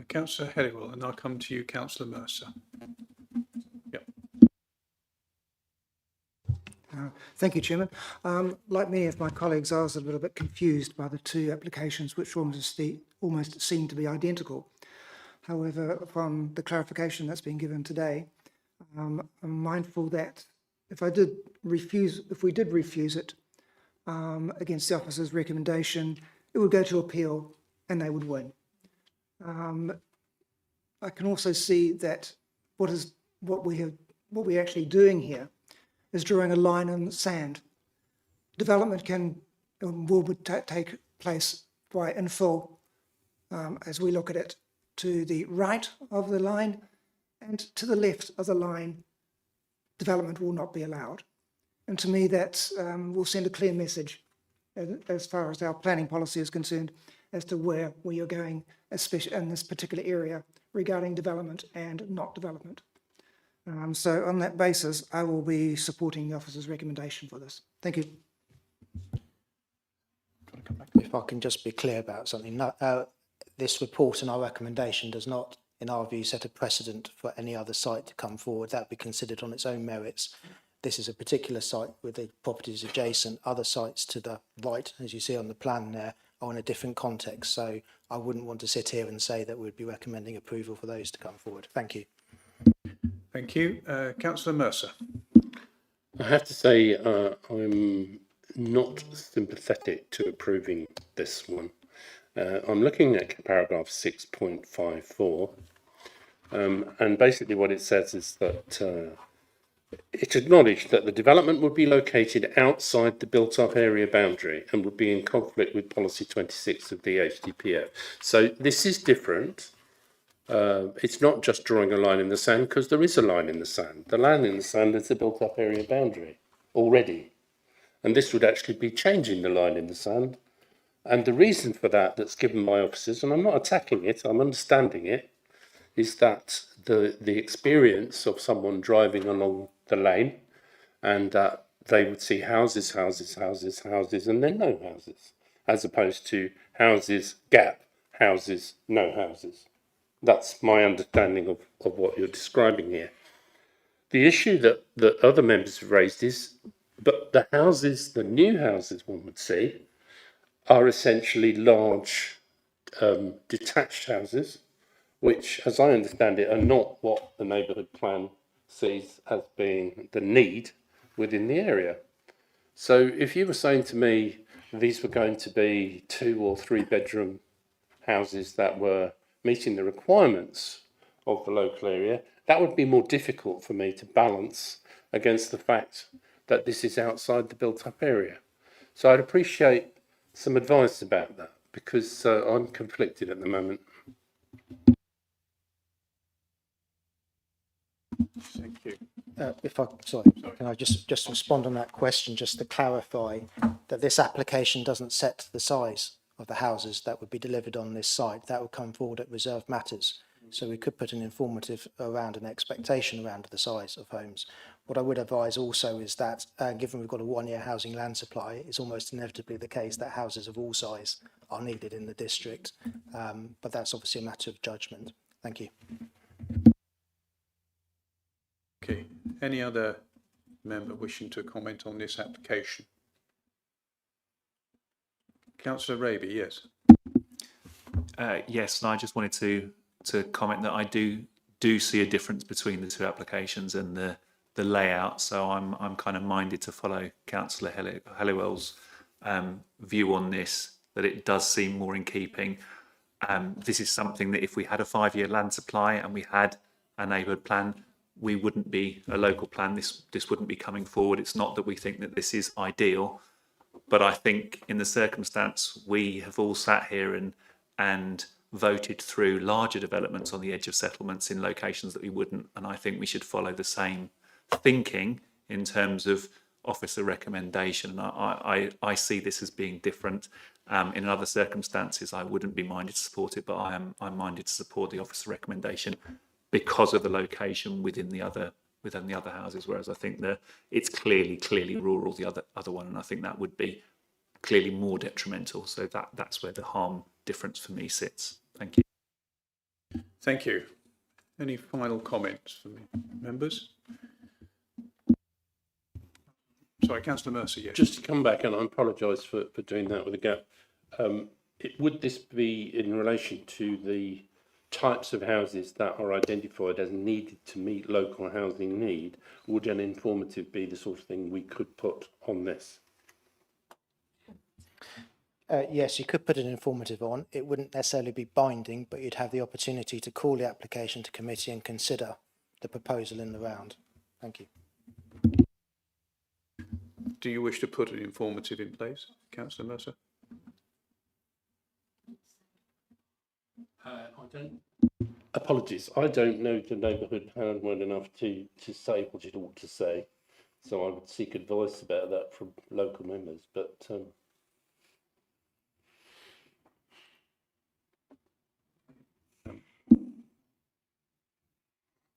Councillor Helliwell, and I'll come to you, Councillor Mercer. Yep. Thank you, Chairman. Like many of my colleagues, I was a little bit confused by the two applications, which almost seem to be identical. However, from the clarification that's been given today, I'm mindful that if we did refuse it against the officer's recommendation, it would go to appeal and they would win. I can also see that what we're actually doing here is drawing a line in the sand. Development will take place by infill, as we look at it, to the right of the line, and to the left of the line, development will not be allowed. And to me, that will send a clear message as far as our planning policy is concerned as to where we are going, especially in this particular area regarding development and not development. So on that basis, I will be supporting the officer's recommendation for this. Thank you. If I can just be clear about something, this report and our recommendation does not, in our view, set a precedent for any other site to come forward. That would be considered on its own merits. This is a particular site with the properties adjacent. Other sites to the right, as you see on the plan there, are in a different context. So I wouldn't want to sit here and say that we'd be recommending approval for those to come forward. Thank you. Thank you. Councillor Mercer. I have to say I'm not sympathetic to approving this one. I'm looking at paragraph 6.54, and basically what it says is that it acknowledged that the development would be located outside the built-up area boundary and would be in conflict with policy 26 of the HDPF. So this is different. It's not just drawing a line in the sand, because there is a line in the sand. The line in the sand is the built-up area boundary already. And this would actually be changing the line in the sand. And the reason for that that's given by officers, and I'm not attacking it, I'm understanding it, is that the experience of someone driving along the lane, and that they would see houses, houses, houses, houses, and then no houses, as opposed to houses, gap, houses, no houses. That's my understanding of what you're describing here. The issue that other members have raised is, but the houses, the new houses one would see, are essentially large detached houses, which, as I understand it, are not what the neighbourhood plan sees as being the need within the area. So if you were saying to me these were going to be 2 or 3 bedroom houses that were meeting the requirements of the local area, that would be more difficult for me to balance against the fact that this is outside the built-up area. So I'd appreciate some advice about that, because I'm conflicted at the moment. Thank you. Can I just respond on that question, just to clarify that this application doesn't set the size of the houses that would be delivered on this site. That would come forward at reserved matters. So we could put an informative around an expectation around the size of homes. What I would advise also is that, given we've got a 1-year housing land supply, it's almost inevitably the case that houses of all size are needed in the district. But that's obviously a matter of judgment. Thank you. Okay. Any other member wishing to comment on this application? Councillor Raby, yes. Yes, and I just wanted to comment that I do see a difference between the two applications and the layout. So I'm kind of minded to follow Councillor Helliwell's view on this, that it does seem more in keeping. This is something that if we had a 5-year land supply and we had a neighbourhood plan, we wouldn't be a local plan. This wouldn't be coming forward. It's not that we think that this is ideal, but I think in the circumstance we have all sat here and voted through larger developments on the edge of settlements in locations that we wouldn't, and I think we should follow the same thinking in terms of officer recommendation. I see this as being different. In other circumstances, I wouldn't be minded to support it, but I'm minded to support the officer recommendation because of the location within the other houses. Whereas I think that it's clearly rural, the other one, and I think that would be clearly more detrimental. So that's where the harm difference for me sits. Thank you. Thank you. Any final comments from members? Sorry, Councillor Mercer, yes. Just to come back, and I apologise for doing that with a gap. Would this be in relation to the types of houses that are identified as needed to meet local housing need? Would an informative be the sort of thing we could put on this? Yes, you could put an informative on. It wouldn't necessarily be binding, but you'd have the opportunity to call the application to committee and consider the proposal in the round. Thank you. Do you wish to put an informative in place, Councillor Mercer? Apologies, I don't know the neighbourhood plan well enough to say what it ought to say, so I would seek advice about that from local members. But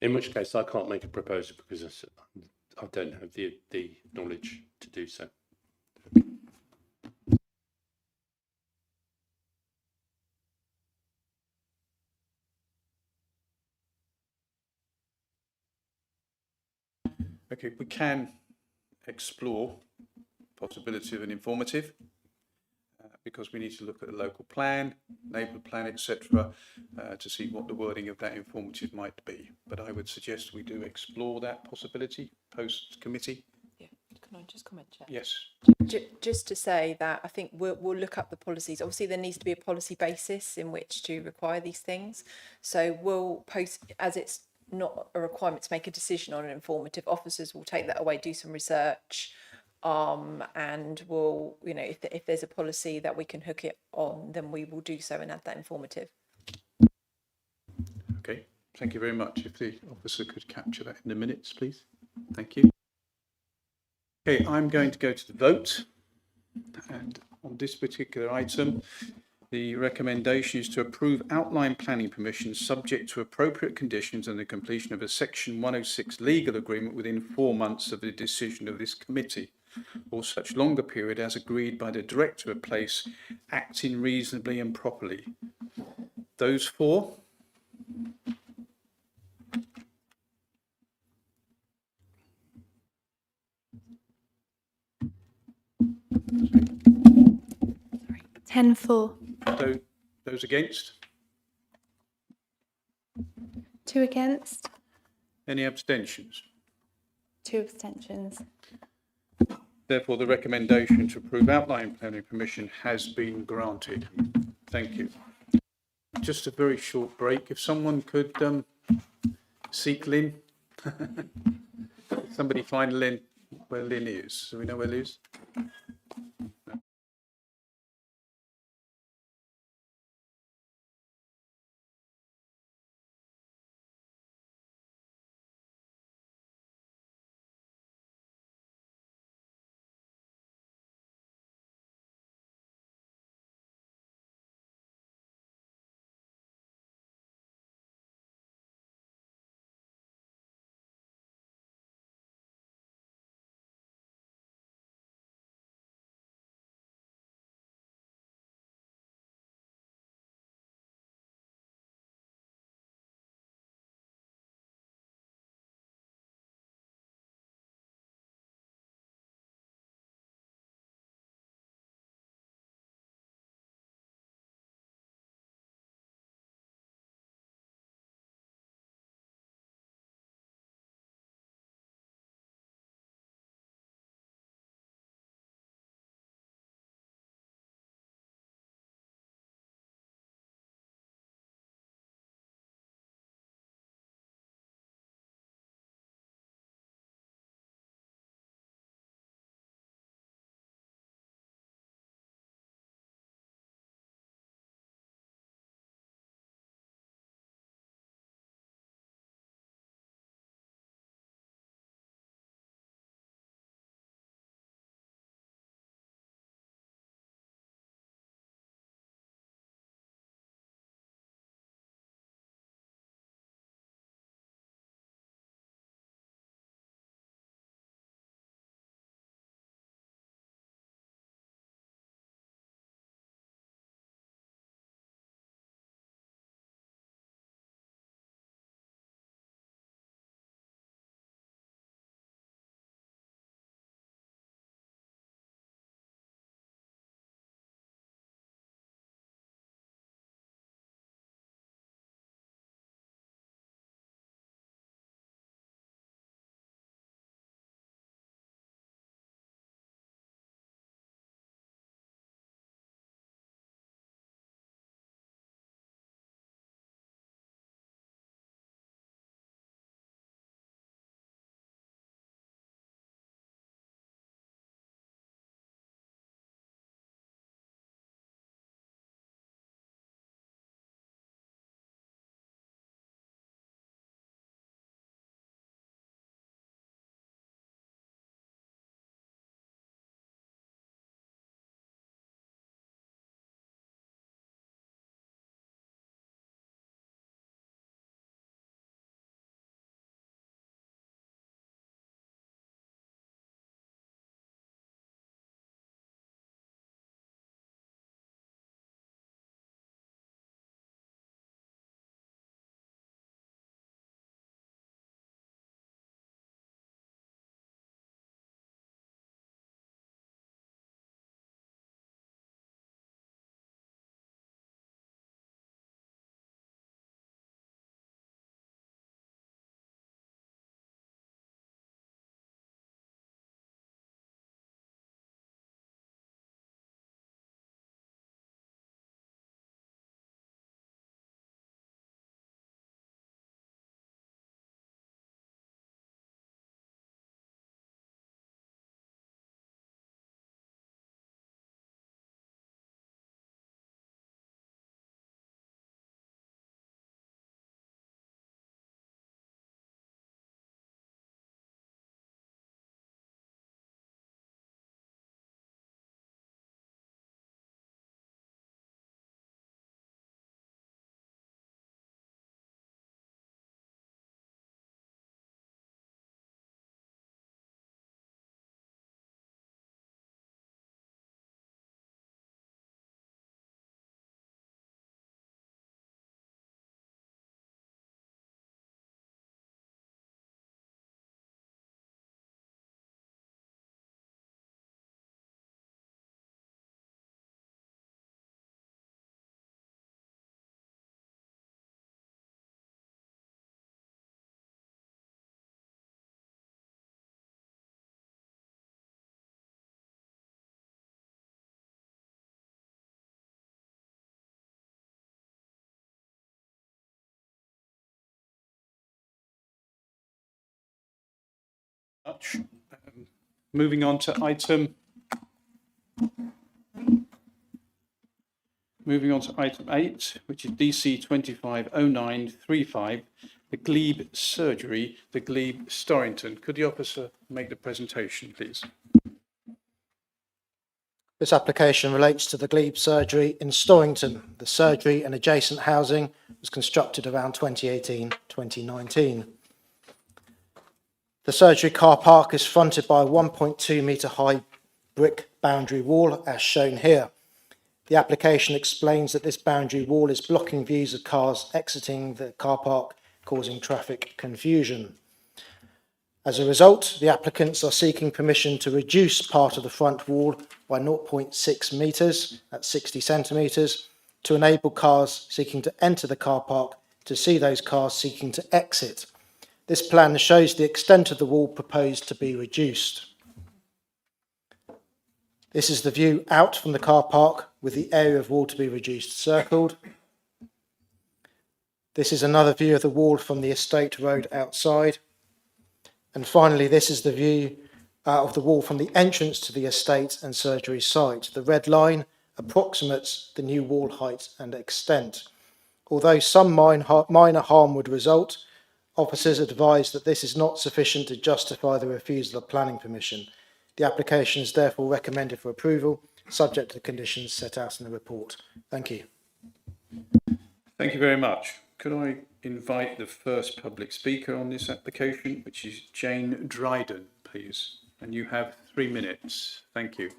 in which case I can't make a proposal because I don't have the knowledge to do so. Okay, we can explore possibility of an informative, because we need to look at the local plan, neighbourhood plan, etc., to see what the wording of that informative might be. But I would suggest we do explore that possibility post-committee. Yeah, can I just comment, Chair? Yes. Just to say that I think we'll look up the policies. Obviously, there needs to be a policy basis in which to require these things. So we'll post, as it's not a requirement to make a decision on an informative, officers will take that away, do some research, and we'll, you know, if there's a policy that we can hook it on, then we will do so and add that informative. Okay, thank you very much. If the officer could capture that in the minutes, please. Thank you. Okay, I'm going to go to the vote. And on this particular item, the recommendation is to approve outline planning permissions subject to appropriate conditions and the completion of a Section 106 legal agreement within 4 months of the decision of this committee, or such longer period as agreed by the director of place, acting reasonably and properly. Those for? Sorry. 10 for. Those against? 2 against. Any abstentions? 2 abstentions. Therefore, the recommendation to approve outline planning permission has been granted. Thank you. Just a very short break. If someone could seek Lynn. Somebody find Lynn, where Lynn is. Do we know where Lynn is? Much. Moving on to item 8, which is DC 250935, the Glebe Surgery, the Glebe Storrington. Could the officer make the presentation, please? This application relates to the Glebe Surgery in Storrington. The surgery and adjacent housing was constructed around 2018-2019. The surgery car park is fronted by a 1.2 metre high brick boundary wall, as shown here. The application explains that this boundary wall is blocking views of cars exiting the car park, causing traffic confusion. As a result, the applicants are seeking permission to reduce part of the front wall by 0.6 metres, that's 60 centimetres, to enable cars seeking to enter the car park to see those cars seeking to exit. This plan shows the extent of the wall proposed to be reduced. This is the view out from the car park with the area of wall to be reduced circled. This is another view of the wall from the estate road outside. And finally, this is the view of the wall from the entrance to the estate and surgery site. The red line approximates the new wall height and extent. Although some minor harm would result, officers advise that this is not sufficient to justify the refusal of planning permission. The application is therefore recommended for approval, subject to the conditions set out in the report. Thank you. Thank you very much. Could I invite the first public speaker on this application, which is Jane Dryden, please? And you have 3 minutes. Thank you.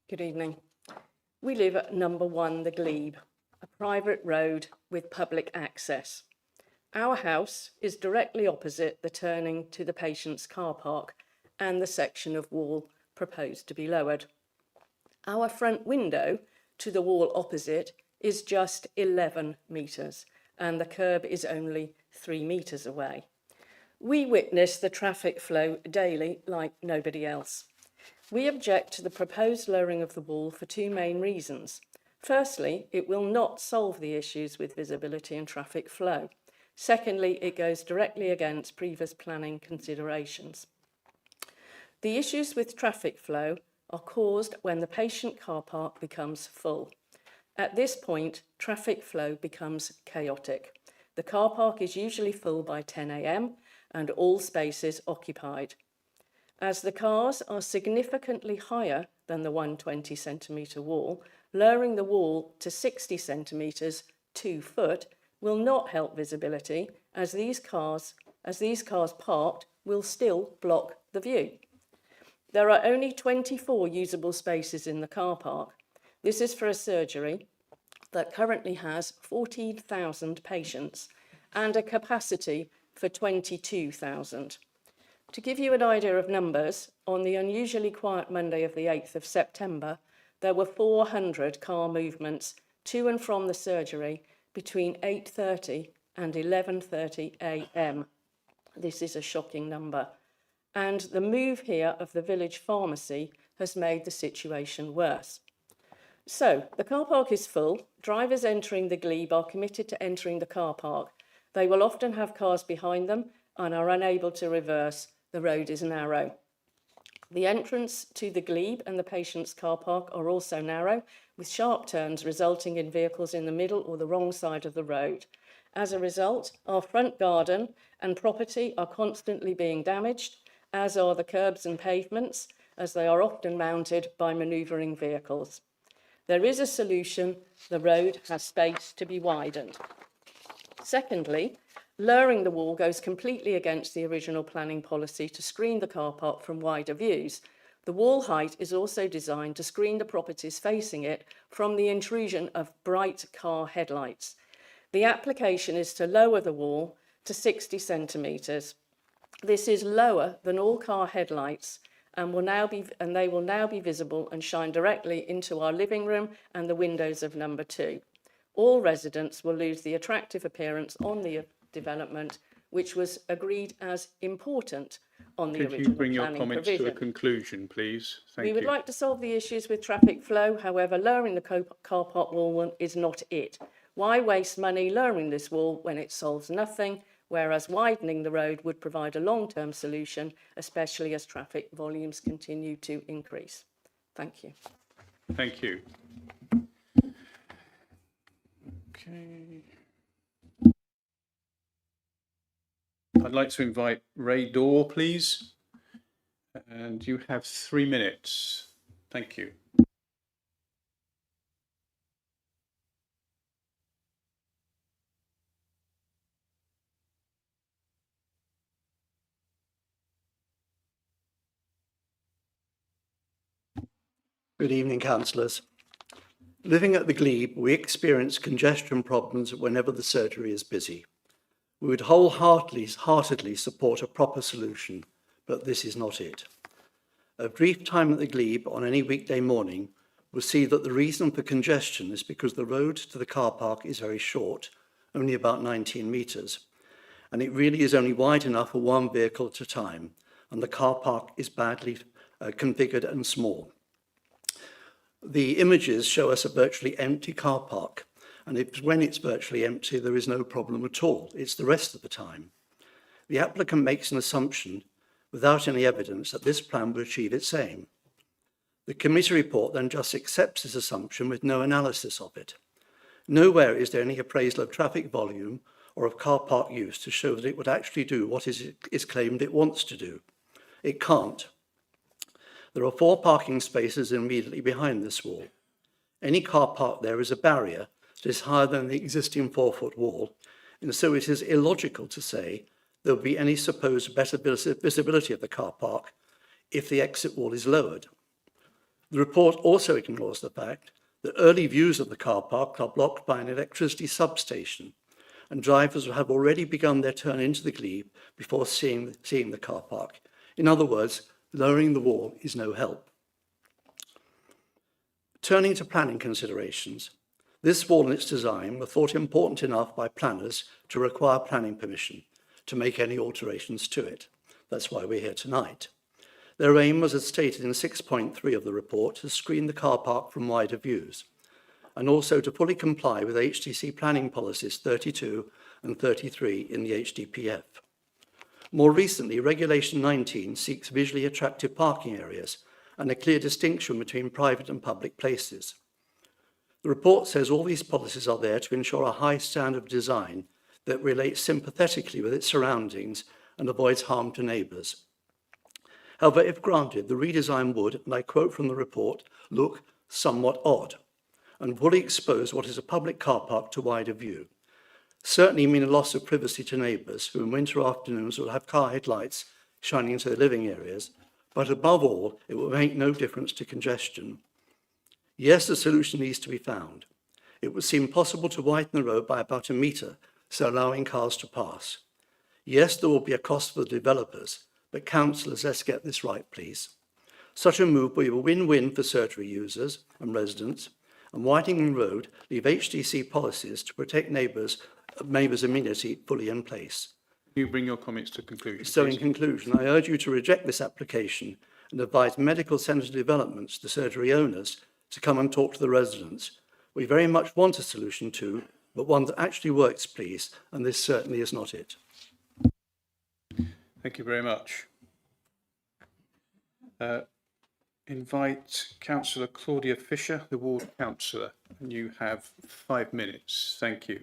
Good evening. We live at number 1 The Glebe, a private road with public access. Our house is directly opposite the turning to the patient's car park and the section of wall proposed to be lowered. Our front window to the wall opposite is just 11 metres and the curb is only 3 metres away. We witness the traffic flow daily like nobody else. We object to the proposed lowering of the wall for 2 main reasons. Firstly, it will not solve the issues with visibility and traffic flow. Secondly, it goes directly against previous planning considerations. The issues with traffic flow are caused when the patient car park becomes full. At this point, traffic flow becomes chaotic. The car park is usually full by 10 a.m. and all spaces occupied. As the cars are significantly higher than the 120 centimetre wall, lowering the wall to 60 centimetres, 2 foot, will not help visibility as these cars parked will still block the view. There are only 24 usable spaces in the car park. This is for a surgery that currently has 14,000 patients and a capacity for 22,000. To give you an idea of numbers, on the unusually quiet Monday of the 8th of September, there were 400 car movements to and from the surgery between 8:30 and 11:30 a.m. This is a shocking number. And the move here of the village pharmacy has made the situation worse. So, the car park is full. Drivers entering the Glebe are committed to entering the car park. They will often have cars behind them and are unable to reverse. The road is narrow. The entrance to the Glebe and the patient's car park are also narrow, with sharp turns resulting in vehicles in the middle or the wrong side of the road. As a result, our front garden and property are constantly being damaged, as are the curbs and pavements, as they are often mounted by manoeuvring vehicles. There is a solution. The road has space to be widened. Secondly, lowering the wall goes completely against the original planning policy to screen the car park from wider views. The wall height is also designed to screen the properties facing it from the intrusion of bright car headlights. The application is to lower the wall to 60 centimetres. This is lower than all car headlights and they will now be visible and shine directly into our living room and the windows of number 2. All residents will lose the attractive appearance on the development which was agreed as important on the Could you original bring your planning comments to a provision. conclusion, please? Thank We would you. like to solve the issues with traffic flow, however, lowering the car park wall is not it. Why waste money lowering this wall when it solves nothing, whereas widening the road would provide a long-term solution, especially as traffic volumes continue to increase? Thank you. Thank you. Okay. I'd like to invite Ray Dorr, please. And you have 3 minutes. Thank you. Good evening, councillors. Living at the Glebe, we experience congestion problems whenever the surgery is busy. We would wholeheartedly support a proper solution, but this is not it. A brief time at the Glebe on any weekday morning will see that the reason for congestion is because the road to the car park is very short, only about 19 metres, and it really is only wide enough for one vehicle at a time, and the car park is badly configured and small. The images show us a virtually empty car park, and when it's virtually empty, there is no problem at all. It's the rest of the time. The applicant makes an assumption without any evidence that this plan will achieve its aim. The committee report then just accepts this assumption with no analysis of it. Nowhere is there any appraisal of traffic volume or of car park use to show that it would actually do what is claimed it wants to do. It can't. There are 4 parking spaces immediately behind this wall. Any car park there is a barrier that is higher than the existing 4-foot wall, and so it is illogical to say there will be any supposed better visibility of the car park if the exit wall is lowered. The report also ignores the fact that early views of the car park are blocked by an electricity substation, and drivers have already begun their turn into the Glebe before seeing the car park. In other words, lowering the wall is no help. Turning to planning considerations, this wall and its design were thought important enough by planners to require planning permission to make any alterations to it. That's why we're here tonight. Their aim was, as stated in 6.3 of the report, to screen the car park from wider views, and also to fully comply with HDC planning policies 32 and 33 in the HDPF. More recently, Regulation 19 seeks visually attractive parking areas and a clear distinction between private and public places. The report says all these policies are there to ensure a high standard of design that relates sympathetically with its surroundings and avoids harm to neighbours. However, if granted, the redesign would, and I quote from the report, look somewhat odd and fully expose what is a public car park to wider view. Certainly mean a loss of privacy to neighbours who in winter afternoons will have car headlights shining into their living areas, but above all, it will make no difference to congestion. Yes, a solution needs to be found. It would seem possible to widen the road by about 1 metre, so allowing cars to pass. Yes, there will be a cost for the developers, but councillors, let's get this right, please. Such a move will be a win-win for surgery users and residents, and widening the road leave HDC policies to protect neighbours' amenity fully in place. You bring your comments to conclusion. So please. in conclusion, I urge you to reject this application and advise medical centre developments, the surgery owners, to come and talk to the residents. We very much want a solution too, but one that actually works, please, and this certainly is not it. Thank you very much. Invite Councillor Claudia Fisher, the ward councillor, and you have 5 minutes. Thank you.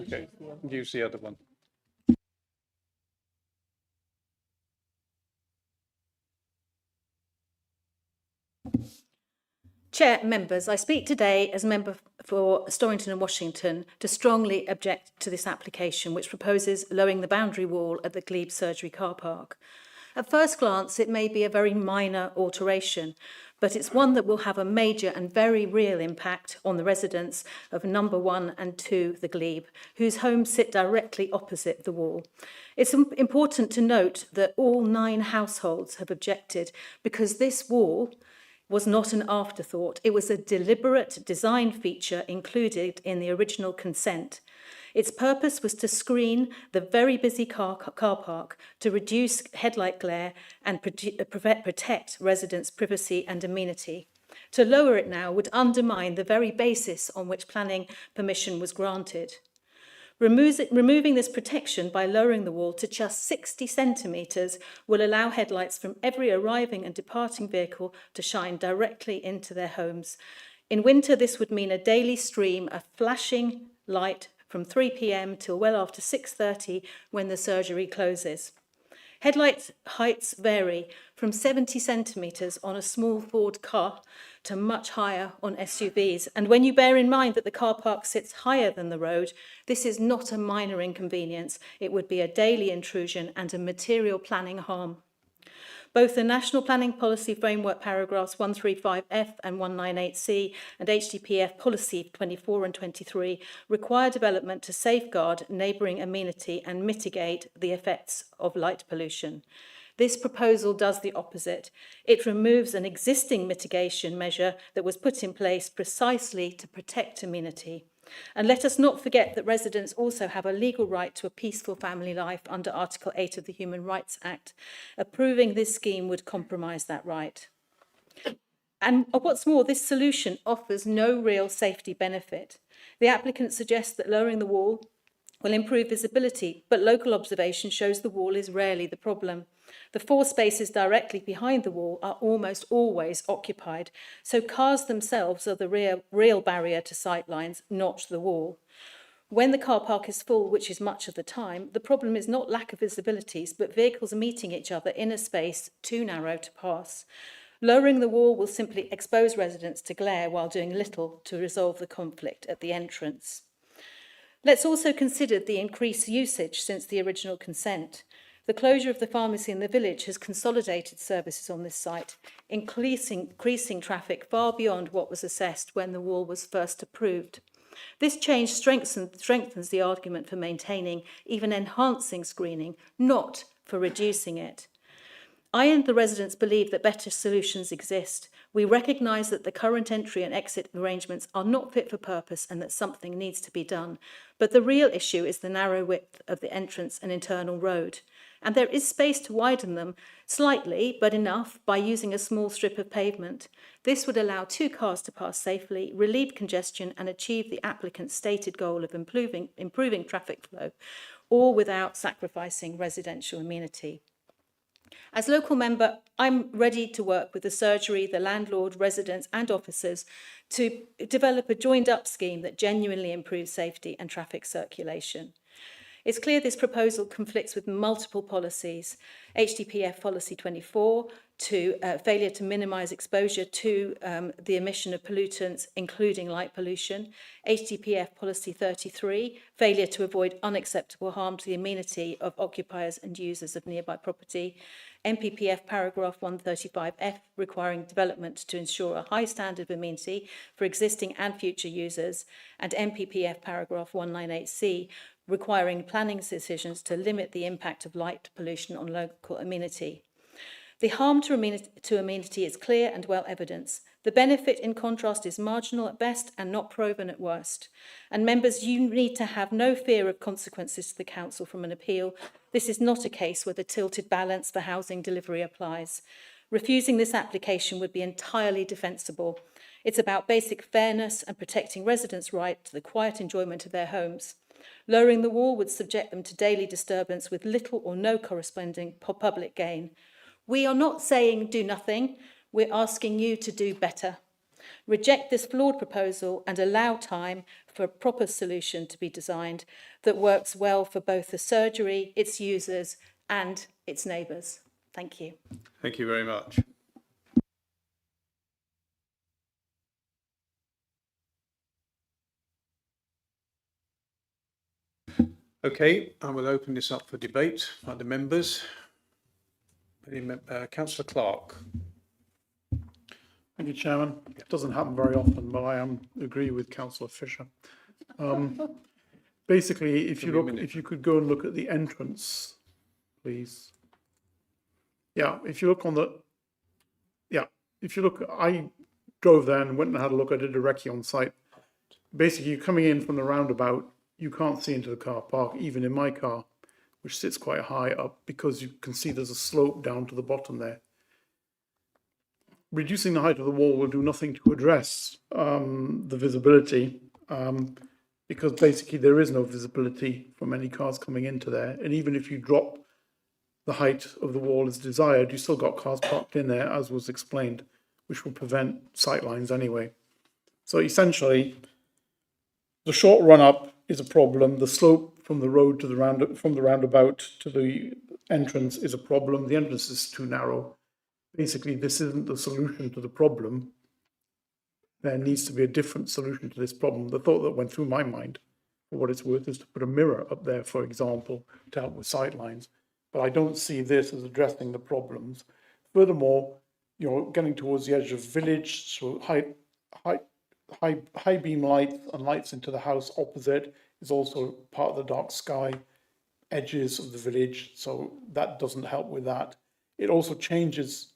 Okay, use the other one. Chair, members, I speak today as member for Storrington and Washington to strongly object to this application, which proposes lowering the boundary wall at the Glebe Surgery car park. At first glance, it may be a very minor alteration, but it's one that will have a major and very real impact on the residents of number 1 and 2, the Glebe, whose homes sit directly opposite the wall. It's important to note that all 9 households have objected because this wall was not an afterthought. It was a deliberate design feature included in the original consent. Its purpose was to screen the very busy car park to reduce headlight glare and protect residents' privacy and amenity. To lower it now would undermine the very basis on which planning permission was granted. Removing this protection by lowering the wall to just 60 centimetres will allow headlights from every arriving and departing vehicle to shine directly into their homes. In winter, this would mean a daily stream of flashing light from 3 p.m. till well after 6:30 when the surgery closes. Headlight heights vary from 70 centimetres on a small Ford car to much higher on SUVs. And when you bear in mind that the car park sits higher than the road, this is not a minor inconvenience. It would be a daily intrusion and a material planning harm. Both the National Planning Policy Framework paragraphs 135F and 198C and HDPF Policy 24 and 23 require development to safeguard neighbouring amenity and mitigate the effects of light pollution. This proposal does the opposite. It removes an existing mitigation measure that was put in place precisely to protect amenity. And let us not forget that residents also have a legal right to a peaceful family life under Article 8 of the Human Rights Act. Approving this scheme would compromise that right. And what's more, this solution offers no real safety benefit. The applicant suggests that lowering the wall will improve visibility, but local observation shows the wall is rarely the problem. The 4 spaces directly behind the wall are almost always occupied, so cars themselves are the real barrier to sight lines, not the wall. When the car park is full, which is much of the time, the problem is not lack of visibilities, but vehicles meeting each other in a space too narrow to pass. Lowering the wall will simply expose residents to glare while doing little to resolve the conflict at the entrance. Let's also consider the increased usage since the original consent. The closure of the pharmacy in the village has consolidated services on this site, increasing traffic far beyond what was assessed when the wall was first approved. This change strengthens the argument for maintaining, even enhancing screening, not for reducing it. I and the residents believe that better solutions exist. We recognise that the current entry and exit arrangements are not fit for purpose and that something needs to be done. But the real issue is the narrow width of the entrance and internal road. And there is space to widen them slightly, but enough, by using a small strip of pavement. This would allow 2 cars to pass safely, relieve congestion and achieve the applicant's stated goal of improving traffic flow, all without sacrificing residential amenity. As local member, I'm ready to work with the surgery, the landlord, residents and officers to develop a joined-up scheme that genuinely improves safety and traffic circulation. It's clear this proposal conflicts with multiple policies. HDPF Policy 24, failure to minimise exposure to the emission of pollutants, including light pollution. HDPF Policy 33, failure to avoid unacceptable harm to the amenity of occupiers and users of nearby property. MPPF paragraph 135F, requiring development to ensure a high standard of amenity for existing and future users. And MPPF paragraph 198C, requiring planning decisions to limit the impact of light pollution on local amenity. The harm to amenity is clear and well evidenced. The benefit, in contrast, is marginal at best and not proven at worst. And members, you need to have no fear of consequences to the council from an appeal. This is not a case where the tilted balance for housing delivery applies. Refusing this application would be entirely defensible. It's about basic fairness and protecting residents' right to the quiet enjoyment of their homes. Lowering the wall would subject them to daily disturbance with little or no corresponding public gain. We are not saying do nothing, we're asking you to do better. Reject this flawed proposal and allow time for a proper solution to be designed that works well for both the surgery, its users and its neighbours. Thank you. Thank you very much. Okay, I will open this up for debate by the members. Councillor Clark. Thank you, Chairman. It doesn't happen very often, but I agree with Councillor Fisher. Basically, if you could go and look at the entrance, please. Yeah, if you look, I drove there and went and had a look. I did a recce on site. Basically, you're coming in from the roundabout, you can't see into the car park, even in my car, which sits quite high up, because you can see there's a slope down to the bottom there. Reducing the height of the wall will do nothing to address the visibility, because basically there is no visibility from any cars coming into there. And even if you drop the height of the wall as desired, you still got cars parked in there, as was explained, which will prevent sightlines anyway. So essentially, the short run up is a problem. The slope from the road to the roundabout to the entrance is a problem. The entrance is too narrow. Basically, this isn't the solution to the problem. There needs to be a different solution to this problem. The thought that went through my mind, for what it's worth, is to put a mirror up there, for example, to help with sightlines. But I don't see this as addressing the problems. Furthermore, you're getting towards the edge of the village, so high beam lights and lights into the house opposite is also part of the dark sky edges of the village, so that doesn't help with that. It also changes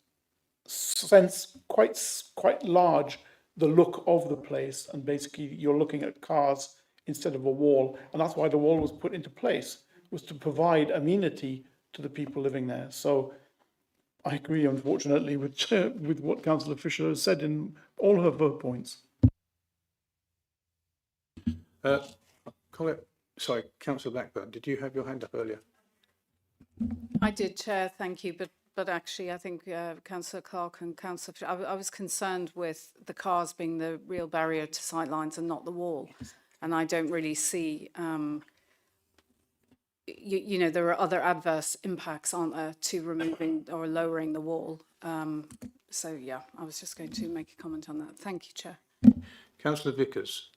quite large the look of the place, and basically you're looking at cars instead of a wall, and that's why the wall was put into place, was to provide amenity to the people living there. So I agree, unfortunately, with what Councillor Fisher has said in all of her points. Councillor Blackburn, did you have your hand up earlier? I did, Chair, thank you. But actually, I think Councillor Clark and Councillor, I was concerned with the cars being the real barrier to sightlines and not the wall. And I don't really see, you know, there are other adverse impacts, aren't there, to removing or lowering the wall. So, yeah, I was just going to make a comment on that. Thank you, Chair. Councillor Vickers.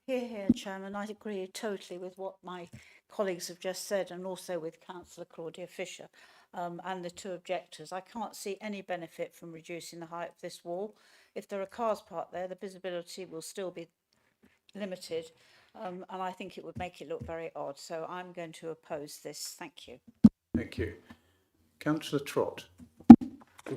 Here, Chairman, I agree totally with what my colleagues have just said, and also with Councillor Claudia Fisher and the two objectors. I can't see any benefit from reducing the height of this wall. If there are cars parked there, the visibility will still be limited, and I think it would make it look very odd. So I'm going to oppose this. Thank you. Thank you. Councillor Trott.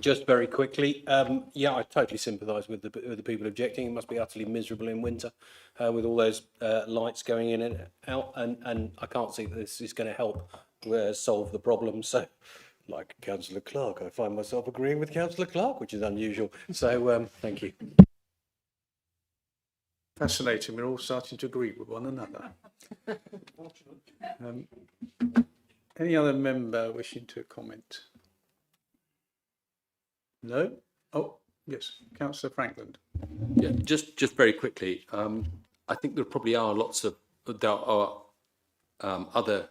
Just very quickly, yeah, I totally sympathise with the people objecting. It must be utterly miserable in winter with all those lights going in and out, and I can't see that this is going to help solve the problem. So, like Councillor Clark, I find myself agreeing with Councillor Clark, which is unusual. So, thank you. Fascinating. We're all starting to agree with one another. Any other member wishing to comment? No? Oh, yes, Councillor Frankland. Yeah, just very quickly. I think there probably are other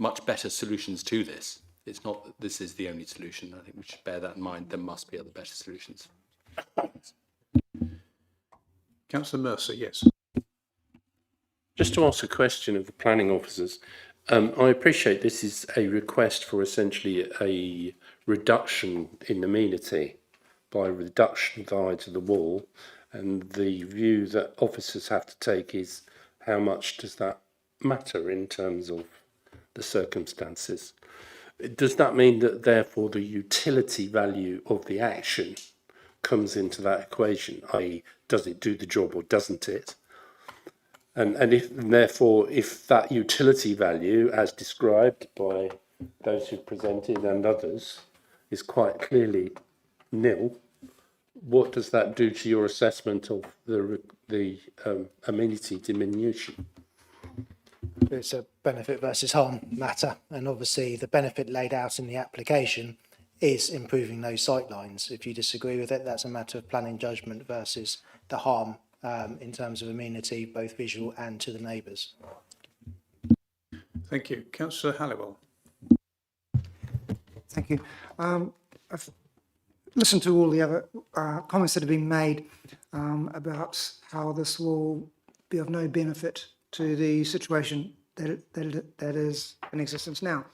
much better solutions to this. It's not that this is the only solution. I think we should bear that in mind. There must be other better solutions. Councillor Mercer, yes. Just to ask a question of the planning officers, I appreciate this is a request for essentially a reduction in amenity by reduction of the height of the wall, and the view that officers have to take is how much does that matter in terms of the circumstances? Does that mean that therefore the utility value of the action comes into that equation, i.e. does it do the job or doesn't it? And therefore, if that utility value, as described by those who presented and others, is quite clearly nil, what does that do to your assessment of the amenity diminution? It's a benefit versus harm matter, and obviously the benefit laid out in the application is improving those sightlines. If you disagree with it, that's a matter of planning judgment versus the harm in terms of amenity, both visual and to the neighbours. Thank you. Councillor Halliwell. Thank you. I've listened to all the other comments that have been made about how this will be of no benefit to the situation that is in existence now.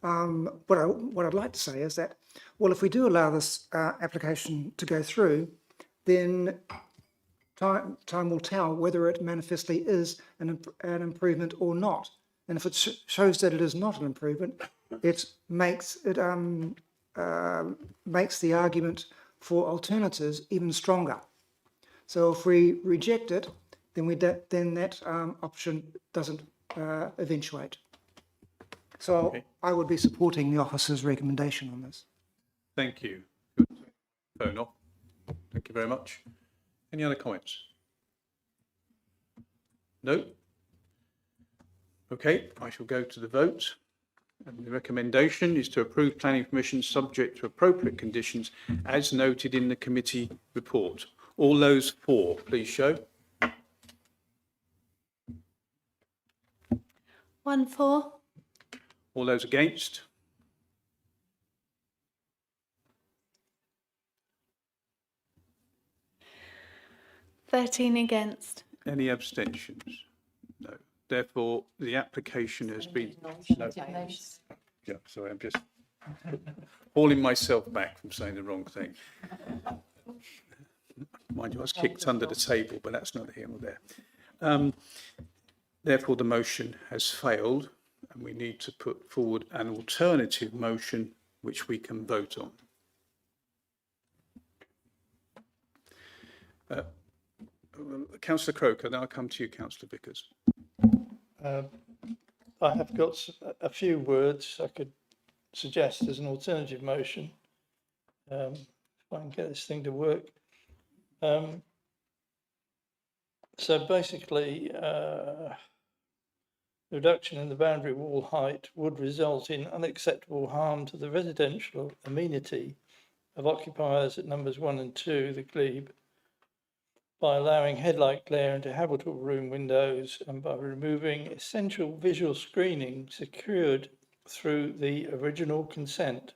What I'd like to say is that, well, if we do allow this application to go through, then time will tell whether it manifestly is an improvement or not. And if it shows that it is not an improvement, it makes the argument for alternatives even stronger. So if we reject it, then that option doesn't eventuate. So I would be supporting the officer's recommendation on this. Thank you. Phone off. Thank you very much. Any other comments? No? Okay, I shall go to the vote. And the recommendation is to approve planning permission subject to appropriate conditions as noted in the committee report. All those for, please show. 1 for. All those against? Against. Any abstentions? No. Therefore, the application has been... No. Yeah, sorry, I'm just hauling myself back from saying the wrong thing. Mind you, I was kicked under the table, but that's not here or there. Therefore, the motion has failed, and we need to put forward an alternative motion which we can vote on. Councillor Croker, then I'll come to you, Councillor Vickers. I have got a few words I could suggest as an alternative motion, if I can get this thing to work. So basically, the reduction in the boundary wall height would result in unacceptable harm to the residential amenity of occupiers at numbers 1 and 2, the Glebe, by allowing headlight glare into habitable room windows and by removing essential visual screening secured through the original consent.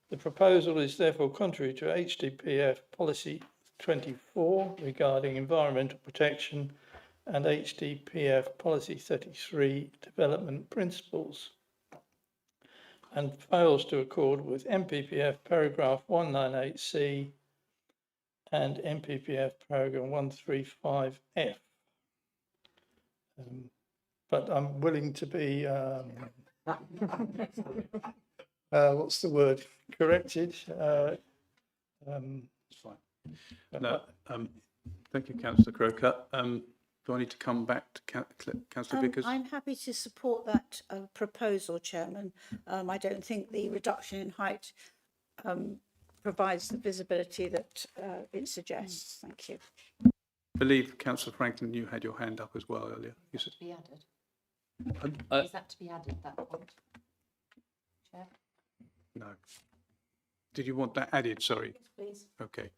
The proposal is therefore contrary to HDPF policy 24 regarding environmental protection and HDPF policy 33 development principles, and fails to accord with MPPF paragraph 198C and MPPF paragraph 135F. But I'm willing to be, what's the word, corrected. It's fine. No, thank you, Councillor Croker. Do I need to come back to Councillor Vickers? I'm happy to support that proposal, Chairman. I don't think the reduction in height provides the visibility that it suggests. Thank you. I believe, Councillor Franklin, you had your hand up as well earlier. You said... To be added. Is that to be added, that point? Chair? No. Did you want that added? Sorry. Yes, please. Okay.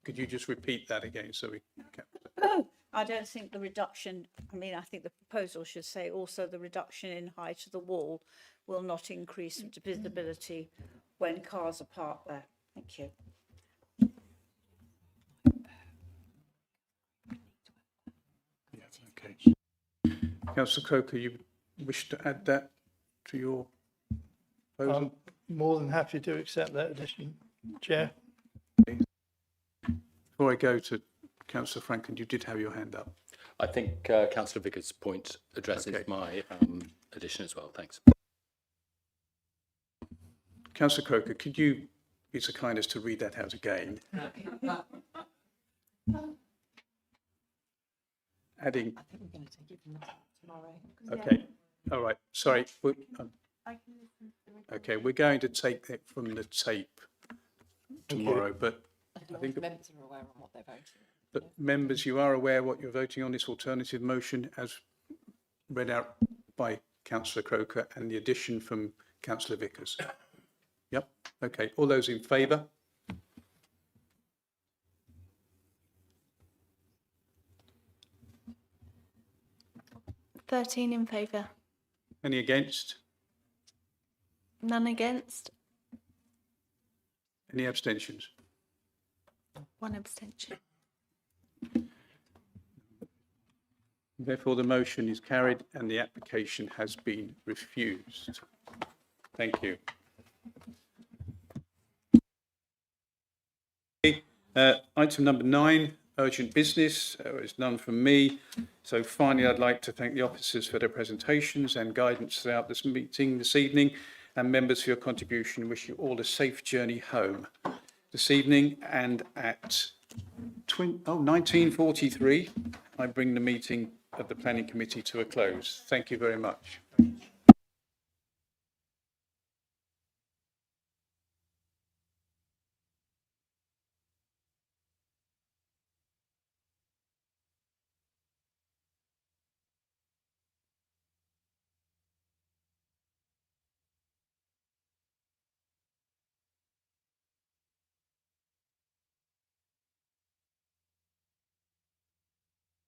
Could you just repeat that again so we can... I don't think the reduction, I mean, I think the proposal should say also the reduction in height of the wall will not increase visibility when cars are parked there. Thank you. Yeah, okay. Councillor Croker, you wish to add that to your proposal? I'm more than happy to accept that addition, Chair. Before I go to Councillor Franklin, you did have your hand up. I think Councillor Vickers' point addresses my addition as well. Thanks. Councillor Croker, could you be so kind as to read that out again? Adding. I think we're going to take it from tomorrow. Okay. All right. Sorry. Okay, we're going to take it from the tape tomorrow, but I think members are aware of what they're voting. But members, you are aware what you're voting on this alternative motion as read out by Councillor Croker and the addition from Councillor Vickers. Yep. Okay. All those in favour? In favour. Any against? None against. Any abstentions? 1 abstention. Therefore, the motion is carried and the application has been refused. Thank you. Item number 9, urgent business. There's none from me. So finally, I'd like to thank the officers for their presentations and guidance throughout this meeting this evening, and members for your contribution. Wish you all a safe journey home this evening. And at 19:43, I bring the meeting of the Planning Committee to a close. Thank you very much.